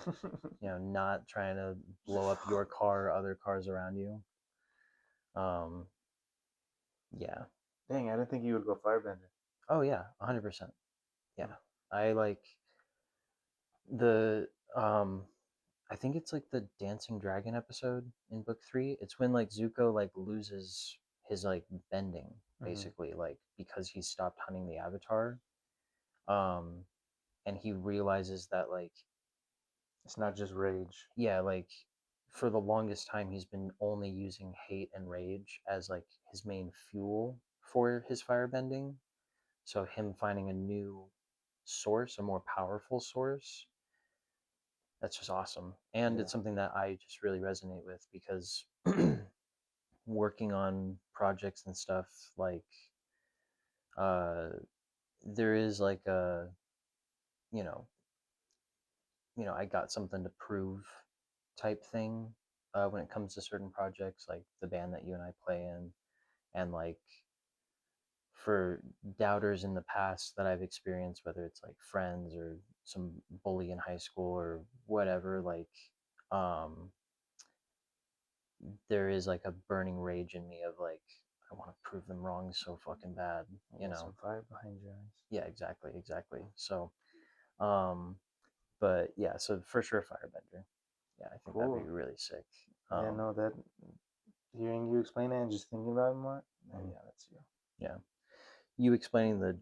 You know, not trying to blow up your car or other cars around you. Yeah. Dang, I didn't think you would go firebender. Oh yeah, 100%. Yeah. I like the I think it's like the dancing dragon episode in book 3. It's when like Zuko like loses his like bending basically, like because he stopped hunting the avatar. Um and he realizes that like It's not just rage. yeah, like for the longest time he's been only using hate and rage as like his main fuel for his firebending. So him finding a new source, a more powerful source, that's just awesome. And Yeah. it's something that I just really resonate with because working on projects and stuff, like uh there is like a you know I got something to prove type thing when it comes to certain projects like the band that you and I play in, and like for doubters in the past that I've experienced, whether it's like friends or some bully in high school or whatever, like um there is like a burning rage in me of like I want to prove them wrong so fucking bad, you know. Some fire behind your eyes. Yeah, exactly. So um but yeah, so for sure firebender. Yeah, I think that'd be Cool. really sick. Yeah, no, that hearing you explain it and just thinking about it more, yeah, that's you. Yeah, you explaining the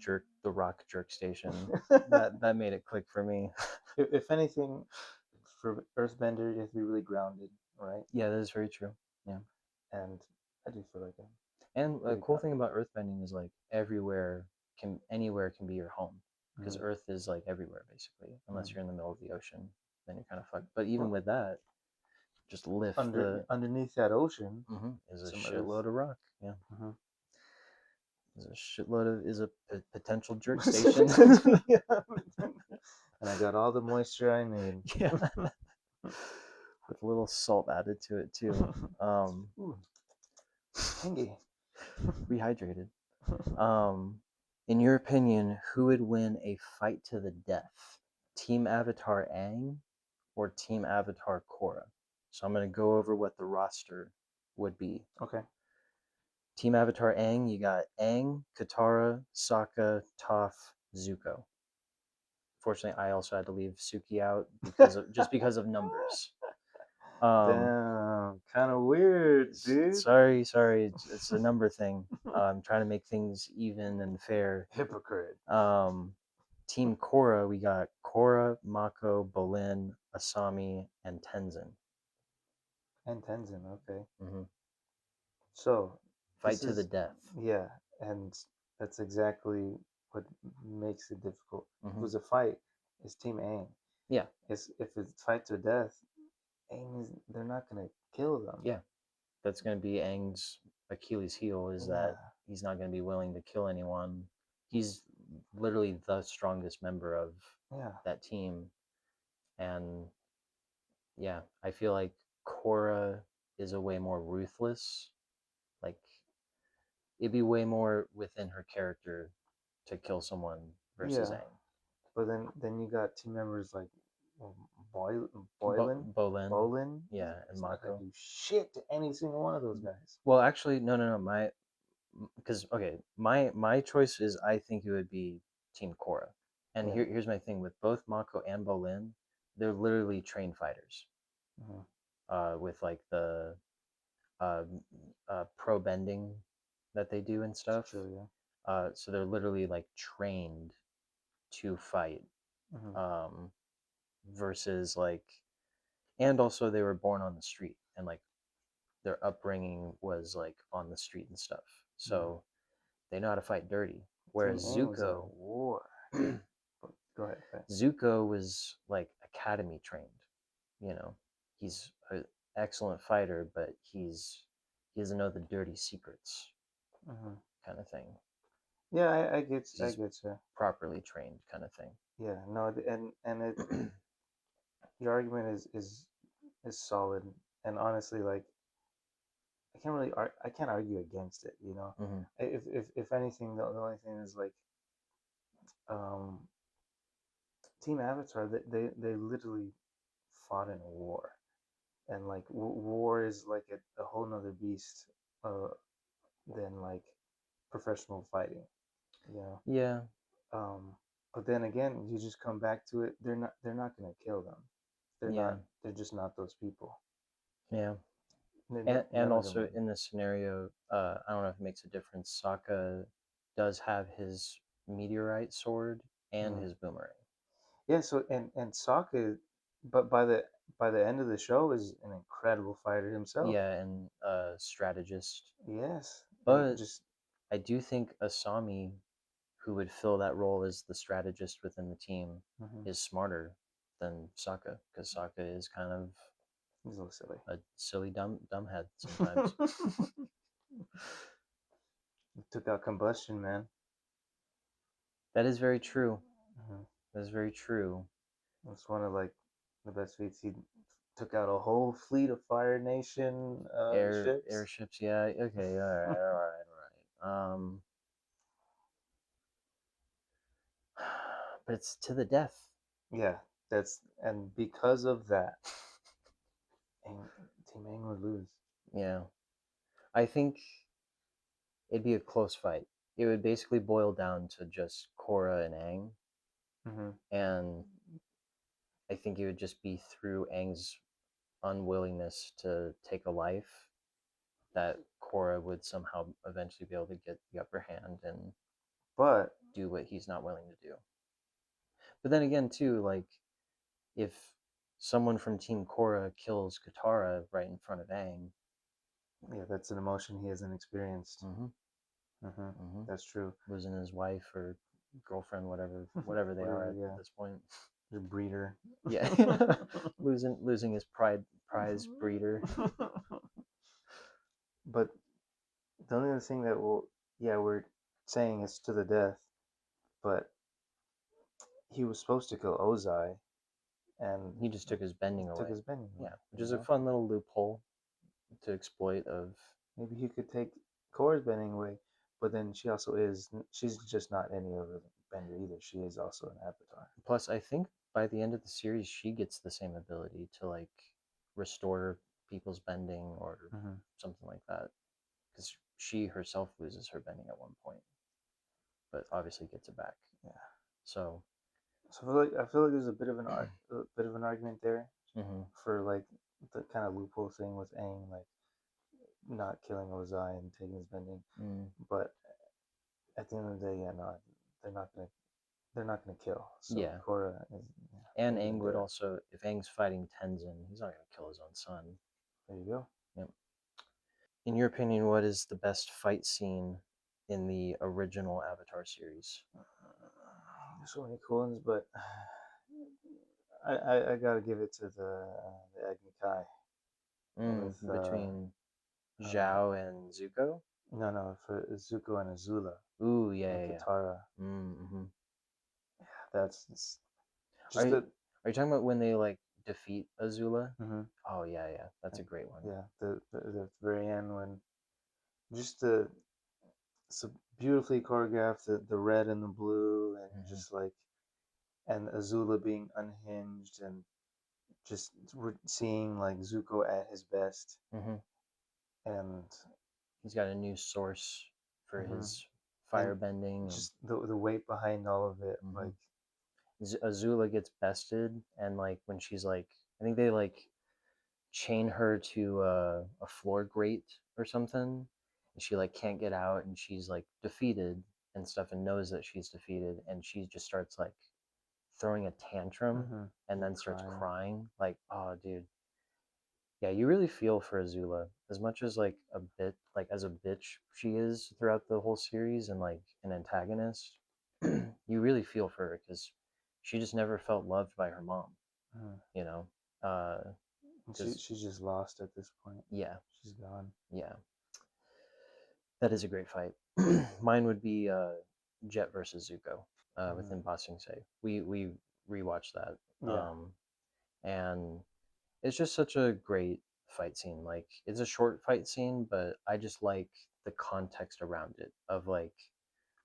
rock jerk station, that made it click for me. If anything, for Earthbender, you have to be really grounded, right? Yeah, that is very true. Yeah, And I do feel like I'm and a pretty cool thing grounded. about earthbending is like anywhere can be your home, because earth is like everywhere basically, unless you're in the middle of the ocean, then you're kind of fucked. But even Well, with that, just lift the underneath that ocean, is a some shitload earth. of rock. Yeah, Mhm. is a shitload of is a potential jerk station. Yeah. And I got all the moisture I need. Yeah, with a little salt added to it too. Ooh, tangy. Rehydrated. In your opinion, who would win a fight to the death? Team Avatar Aang or Team Avatar Korra? So I'm going to go over what the roster would be. Okay. Team Avatar Aang, you got Aang, Katara, Sokka, Toph, Zuko. Fortunately, I also had to leave Suki out because of numbers. Damn, kind of weird, dude. Sorry, it's a number thing. I'm trying to make things even and fair. Hypocrite. Team Korra, we got Korra, Mako, Bolin, Asami, and Tenzin. And Tenzin, okay. Mm-hmm. So, Fight to the death. Yeah, and that's exactly what makes it difficult. If it Mm-hmm. was a fight, it's Team Aang. Yeah. If it's fight to death, they're not gonna kill them. Yeah, that's going to be Aang's Achilles heel, is that he's not going to be willing to kill anyone. He's literally the strongest member of that team. And yeah, I feel like Korra is a way more ruthless. Like, it'd be way more within her character to kill someone versus Aang. But then you got team members like Boylan, Bolin, yeah, and Mako. Do shit to any single one of those guys. Well, actually, no. Because okay, my choice is I think it would be Team Korra, and here's my thing with both Mako and Bolin, they're literally trained fighters. With like the uh, pro bending that they do and stuff. True, yeah. So they're literally like trained to fight. Versus like, and also they were born on the street, and like their upbringing was like on the street and stuff. So they know how to fight dirty. Whereas Zuko, war. Go ahead. Zuko was like academy trained. You know, he's an excellent fighter, but he doesn't know the dirty secrets, kind of thing. Yeah, I get you. Properly trained, kind of thing. Yeah, no, and it, your argument is solid, and honestly, like I can't argue against it. You know, if anything, the only thing is like, Team Avatar, they literally fought in a war, and like war is like a whole nother beast uh, than like professional fighting, you know. Yeah. Um, but then again, you just come back to it. They're not gonna kill them. They're Yeah. not. They're just not those people. Yeah. None And of them also are. in this scenario, I don't know if it makes a difference. Sokka does have his meteorite sword and Mm. his boomerang. Yeah. So and Sokka, but by the end of the show, is an incredible fighter himself. Yeah, and strategist. Yes. But Just I do think Asami, who would fill that role as the strategist within the team, mhm. is smarter than Sokka, because Sokka is kind of He's a little silly. a silly dumbhead sometimes. Took out combustion, man. That is very true. Mhm. That is very true. It's one of like the best feats. He took out a whole fleet of Fire Nation ships. Airships, yeah. Okay, all right, all right, all right. But it's to the death. Yeah, and because of that, Team Aang would lose. Yeah, I think it'd be a close fight. It would basically boil down to just Korra and Aang, Mm-hmm. and I think it would just be through Aang's unwillingness to take a life that Korra would somehow eventually be able to get the upper hand and But do what he's not willing to do. But then again, too, like if someone from Team Korra kills Katara right in front of Aang, yeah, that's an emotion he hasn't experienced. mm-hmm, Mm-hmm. mm-hmm, That's true. losing his wife or girlfriend, whatever they are Yeah, at this point. the breeder. Yeah, losing his prize breeder. But the only other thing that we're saying is to the death, but he was supposed to kill Ozai, and He just took his bending took away. his bending away. Yeah, which is a fun little loophole to exploit. Of Maybe he could take Korra's bending away, but then she's just not any other bender either. She is also an avatar. plus, I think by the end of the series, she gets the same ability to like restore people's bending or Mm-hmm. something like that, because she herself loses her bending at one point, but obviously gets it back. Yeah. So So I feel like there's a bit of an argument there mm-hmm. for like the kind of loophole thing with Aang, like not killing Ozai and taking his bending. But at the end of the day, yeah, no, they're not gonna they're not gonna kill. So Yeah. Korra is, And Aang would also, if Aang's fighting Tenzin, he's not going to kill his own son. There you go. Yep. In your opinion, what is the best fight scene in the original Avatar series? There's so many cool ones, but I gotta give it to the Agni Kai with Between Zhao and Zuko? no, for Zuko and Azula. Ooh, yeah, and yeah, Katara. yeah. Mm-hmm. That's Are just you talking about when they like defeat Azula? Mhm. Oh yeah, yeah, that's a great one. Yeah, the very end when just the it's beautifully choreographed, the red and the blue, and just like and Azula being unhinged and just we're seeing like Zuko at his best, and he's got a new source for his fire and bending. just the weight behind all of it, like Azula gets bested, and like when she's like, I think they like chain her to a floor grate or something, and she like can't get out, and she's like defeated and stuff, and knows that she's defeated, and she just starts like throwing a tantrum and then starts crying. Like, oh, dude, yeah, you really feel for Azula as much as like a bit, like as a bitch she is throughout the whole series and like an antagonist. You really feel for her because she just never felt loved by her mom. You know, she's just lost at this point. Yeah, she's gone. Yeah, that is a great fight. Mine would be Jet versus Zuko within Ba Sing Se. We rewatched that. Yeah. And it's just such a great fight scene. Like it's a short fight scene, but I just like the context around it of like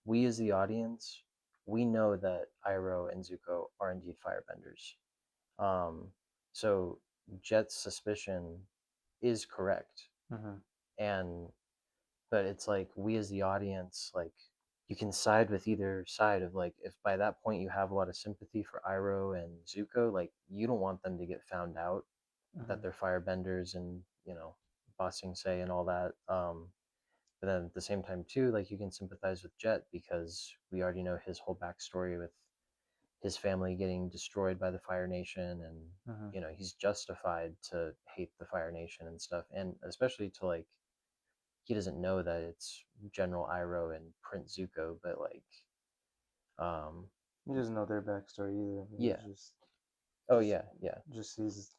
we as the audience, we know that Iroh and Zuko are indeed firebenders. So Jet's suspicion is correct. And but it's like we as the audience, like you can side with either side of like if by that point you have a lot of sympathy for Iroh and Zuko, like you don't want them to get found out that they're firebenders and Ba Sing Se and all that. But then at the same time too, like you can sympathize with Jet because we already know his whole backstory with his family getting destroyed by the Fire Nation, and he's justified to hate the Fire Nation and stuff, and especially to like he doesn't know that it's General Iroh and Prince Zuko, but like, He doesn't know their backstory either. yeah, Just, oh yeah, yeah, just sees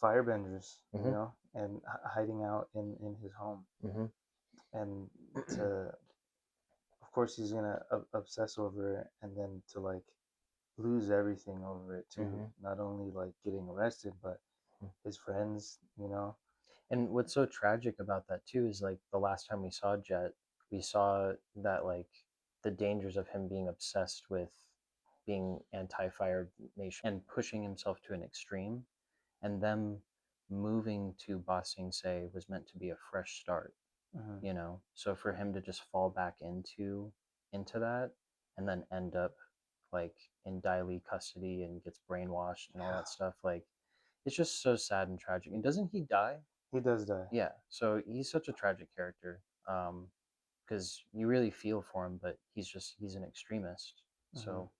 firebenders, mm-hmm. and hiding out in his home, Mm-hmm. and to, of course, he's gonna obsess over it, and then to like lose everything over it too. Not only like getting arrested, but his friends, And what's so tragic about that too is like the last time we saw Jet, we saw that like the dangers of him being obsessed with being anti-Fire Nation and pushing himself to an extreme, and them moving to Ba Sing Se was meant to be a fresh start. So for him to just fall back into that and then end up like in Dai Li custody and gets brainwashed and all that stuff, like it's just so sad and tragic. And doesn't he die? He does die. Yeah, so he's such a tragic character, because you really feel for him, but he's an extremist. So,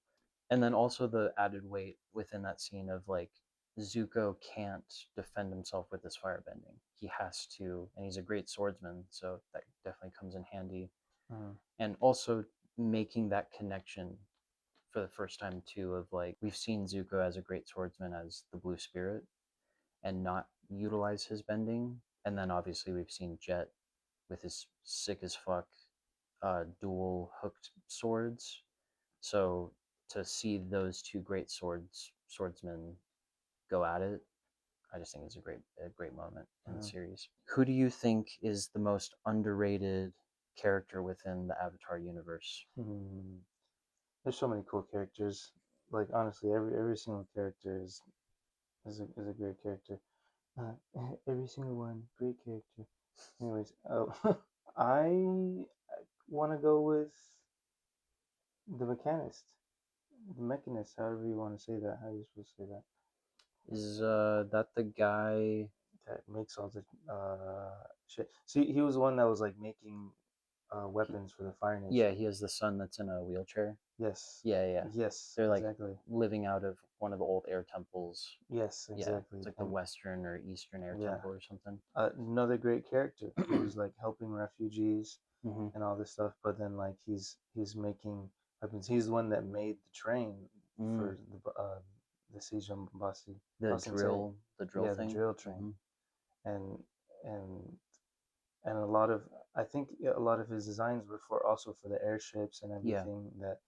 and then also the added weight within that scene of like Zuko can't defend himself with his firebending. He has to, and he's a great swordsman, so that definitely comes in handy. And also making that connection for the first time too of like we've seen Zuko as a great swordsman as the Blue Spirit and not utilize his bending, and then obviously we've seen Jet with his sick as fuck dual hooked swords. So to see those two great swordsmen go at it, I just think it's a great moment in the series. Who do you think is the most underrated character within the Avatar universe? There's so many cool characters. Like honestly, every single character is a great character. Uh, every single one, great character. Anyways, I want to go with the mechanist, however you want to say that. How are you supposed to say that? Is that the guy? That makes all the shit. See, he was the one that was like making weapons for the Fire Nation. Yeah, he has the son that's in a wheelchair. Yes. Yeah, yeah. Yes. They're like exactly. living out of one of the old air temples. Yes, exactly. Yeah, it's like the Western or Eastern air temple or something. Another great character. He was like helping refugees and all this stuff, but then like he's making weapons. He's the one that made the train for the siege on Bombasi. The drill thing. The drill train, and and and I think a lot of his designs were also for the airships and everything that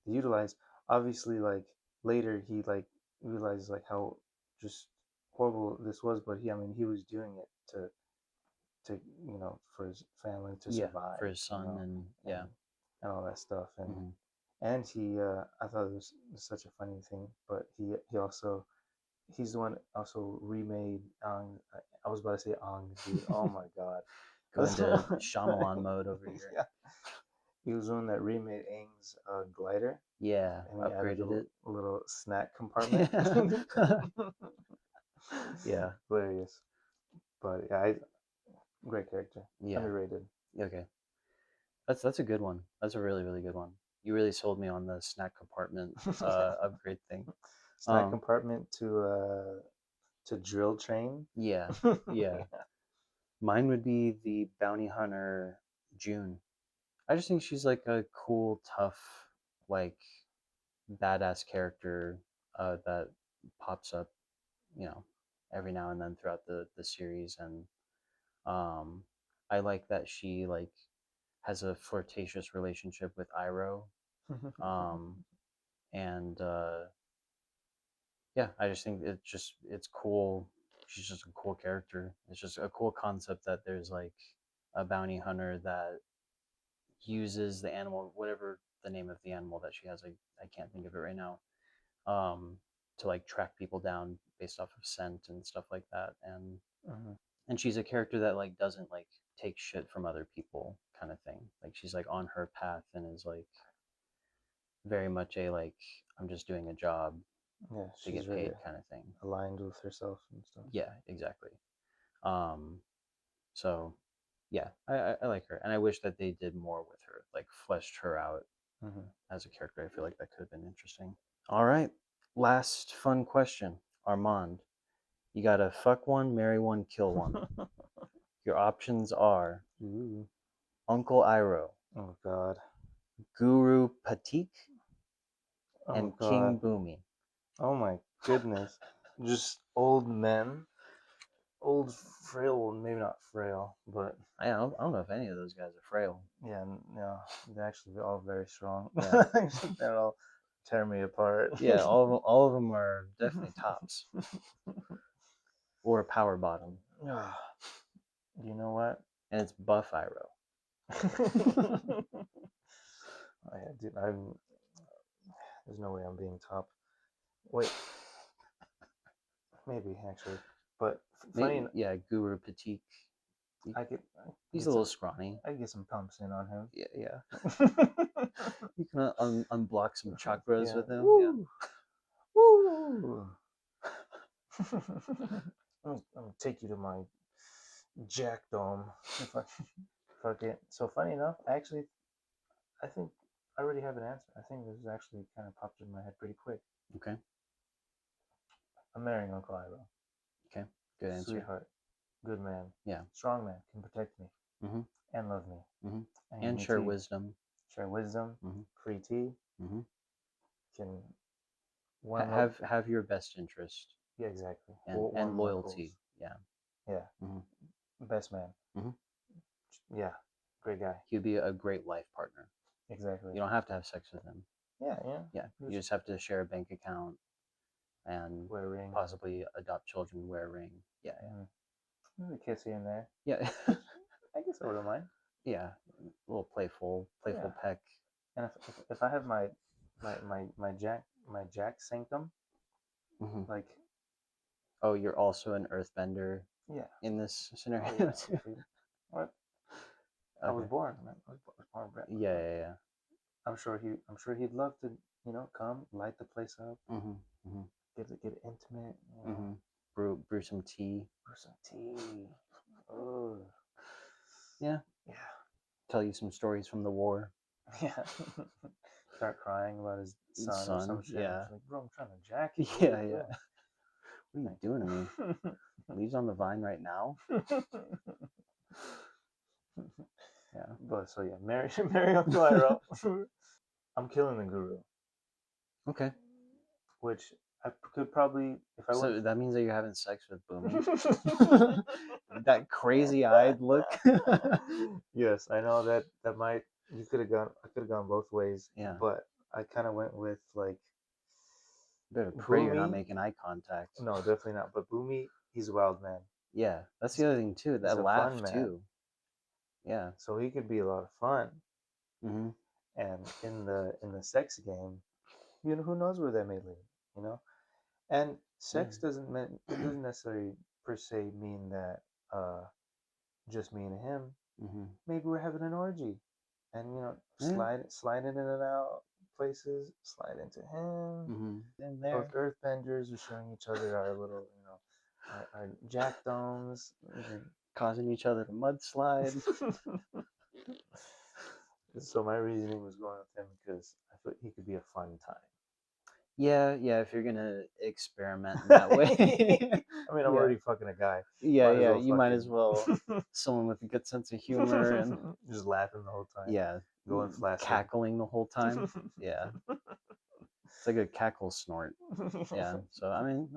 they utilized. Obviously, like later he like realized like how just horrible this was, but he was doing it to for his family to survive, for his son, and and all that stuff, and he I thought it was such a funny thing, but he's the one also remade I was about to say Aang, dude. Oh my god. Going to Shyamalan mode over here. Yeah. He was the one that remade Aang's glider. Yeah, and he upgraded it. A little snack compartment. Yeah, hilarious. But yeah, great character. Yeah, underrated. Okay, that's a good one. That's a really really good one. You really sold me on the snack compartment upgrade thing. Snack compartment to drill train. Yeah, yeah. Mine would be the bounty hunter June. I just think she's like a cool, tough, like badass character that pops up, every now and then throughout the series, and I like that she like has a flirtatious relationship with Iroh, and yeah, I just think it's cool. She's just a cool character. It's just a cool concept that there's like a bounty hunter that uses the animal, whatever the name of the animal that she has. I can't think of it right now. to like track people down based off of scent and stuff like that. Mhm. And she's a character that like doesn't like take shit from other people kind of thing. Like she's like on her path and is like very much a like I'm just doing a job Yeah, to she's get very paid kind of thing. aligned with herself and stuff. Yeah, exactly. So yeah, I like her, and I wish that they did more with her, like fleshed her out Mhm. as a character. I feel like that could have been interesting. All right, last fun question, Armand. You gotta fuck one, marry one, kill one. Your options are Ooh. Uncle Iroh, Oh God. Guru Patik, Oh and God. King Boomy. Oh my goodness. Just old men. Old, frail, maybe not frail, but I don't know if any of those guys are frail. yeah, no, they're actually all very strong. Yeah. They're all tear me apart. Yeah, all of them are definitely tops or power bottom, You know what? and it's Buff Iroh. Oh, yeah, dude, there's no way I'm being top. Wait, maybe actually, but funny. Yeah, Guru Patik. I could. He's a little scrawny. I could get some pumps in on him. Yeah. You can unblock some chakras Yeah. with him. Woo! Woo! I'm gonna take you to my Jack Dome. Fuck it. So funny enough, actually, I think I already have an answer. I think this is actually kind of popped in my head pretty quick. Okay. I'm marrying Uncle Iroh. Okay. Good answer. Sweetheart, good man. Yeah. Strong man, can protect me Mhm. and love me. Mhm. And, And me share too. wisdom. Share wisdom. Mhm. Free tea. Mhm. Can Have your best interest yeah, exactly. and loyalty. Yeah. Yeah. Mhm. Best man. Mhm. Yeah. Great guy. He'd be a great life partner. Exactly. You don't have to have sex with him. Yeah. Yeah. You just have to share a bank account and wear a ring. possibly adopt children, wear a ring. Yeah. Maybe a kiss here and there. Yeah. I guess I wouldn't mind. Yeah. A little playful peck. And if I have my Jack sanctum, Mhm. like Oh, you're also an earthbender yeah. in this scenario Oh, yeah. too. See? What? I was Okay. born. Man. I was born bred. Yeah. I'm sure he'd love to, come light the place up, Mhm. Mhm. get intimate, Mhm. Brew some tea. brew some tea. Oh. Yeah. Yeah. Tell you some stories from the war. Yeah. Start crying about his son or some shit. Yeah. It's like, bro, I'm trying to jack you. Yeah. What are you doing to me? Leaves on the vine right now? Yeah. But so yeah, marry Uncle Iroh. I'm killing the guru, Okay. which I could probably if I So went. that means that you're having sex with Boomy? That crazy-eyed look. Yes, I know that might I could have gone both ways. Yeah. But I kind of went with like Better pray you're not Boomy. making eye contact. No, definitely not. But Boomy, he's a wild man. Yeah, that's the other thing too. He's That a laugh fun man. too. Yeah. So he could be a lot of fun. Mm-hmm. And in the sex game, who knows where that may lead, And sex doesn't necessarily per se mean that just me and him. Mm-hmm. Maybe we're having an orgy, and Yeah. sliding in and out places, slide into him. Mm-hmm. In Both there. earthbenders are showing each other our little, our jack domes. Causing each other to mudslide. So my reasoning was going with him because I thought he could be a fun time. Yeah, if you're gonna experiment in that way. I mean, I'm already fucking a guy. Yeah, you might as well. Someone with a good sense of humor and just laughing the whole time. yeah, going flat, cackling the whole time. Yeah, it's like a cackle snort. Yeah, so I mean,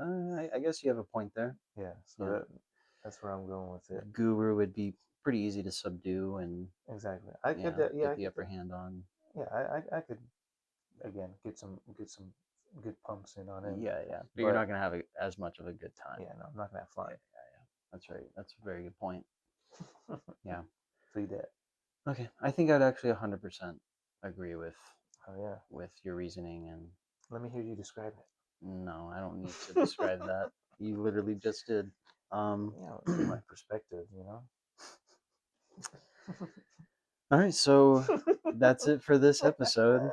I guess you have a point there. Yeah, so that's where I'm going with it. Guru would be pretty easy to subdue and exactly. I could get the upper hand on. Yeah, I could again get some good pumps in on him. Yeah, but you're not gonna have as much of a good time. Yeah, no, I'm not gonna have fun. Yeah. That's right. That's a very good point. Yeah. So you did. Okay, I think I'd actually 100% agree with Oh yeah. with your reasoning and let me hear you describe it. No, I don't need to describe that. You literally just did. It's my perspective, All right, so that's it for this episode.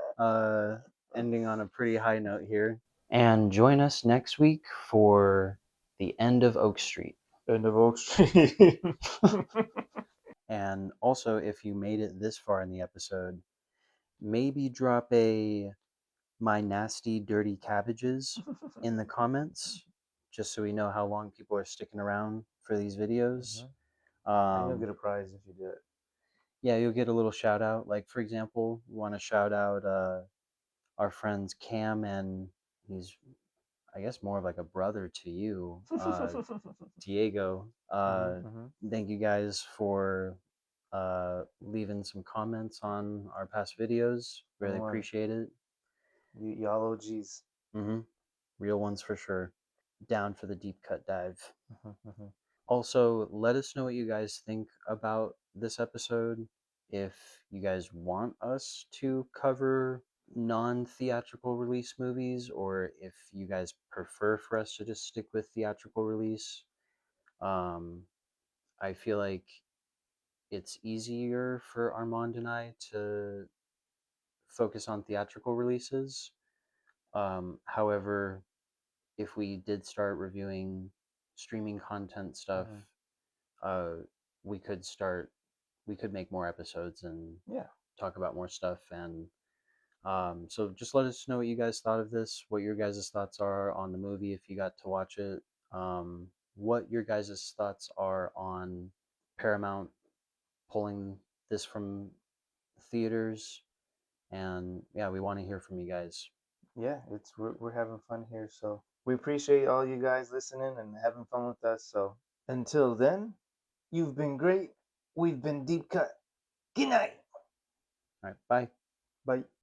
Ending on a pretty high note here. And join us next week for the end of Oak Street. End of Oak Street. And also, if you made it this far in the episode, maybe drop a "my nasty dirty cabbages" in the comments, just so we know how long people are sticking around for these videos. And you'll get a prize if you do it. Yeah, you'll get a little shout out. Like, for example, we want to shout out our friends Cam, and he's, I guess, more of like a brother to you, Diego. Thank you guys for leaving some comments on our past videos. Really appreciate it. Y'all OGs. Real ones for sure. Down for the deep cut dive. Also, let us know what you guys think about this episode. If you guys want us to cover non-theatrical release movies, or if you guys prefer for us to just stick with theatrical release. I feel like it's easier for Armand and I to focus on theatrical releases. However, if we did start reviewing streaming content stuff, we could make more episodes and talk about more stuff. And so just let us know what you guys thought of this, what your guys' thoughts are on the movie if you got to watch it, what your guys' thoughts are on Paramount pulling this from theaters. And yeah, we want to hear from you guys. Yeah, we're having fun here, so we appreciate all you guys listening and having fun with us. So until then, you've been great. We've been Deep Cut. Good night. All right, bye. Bye.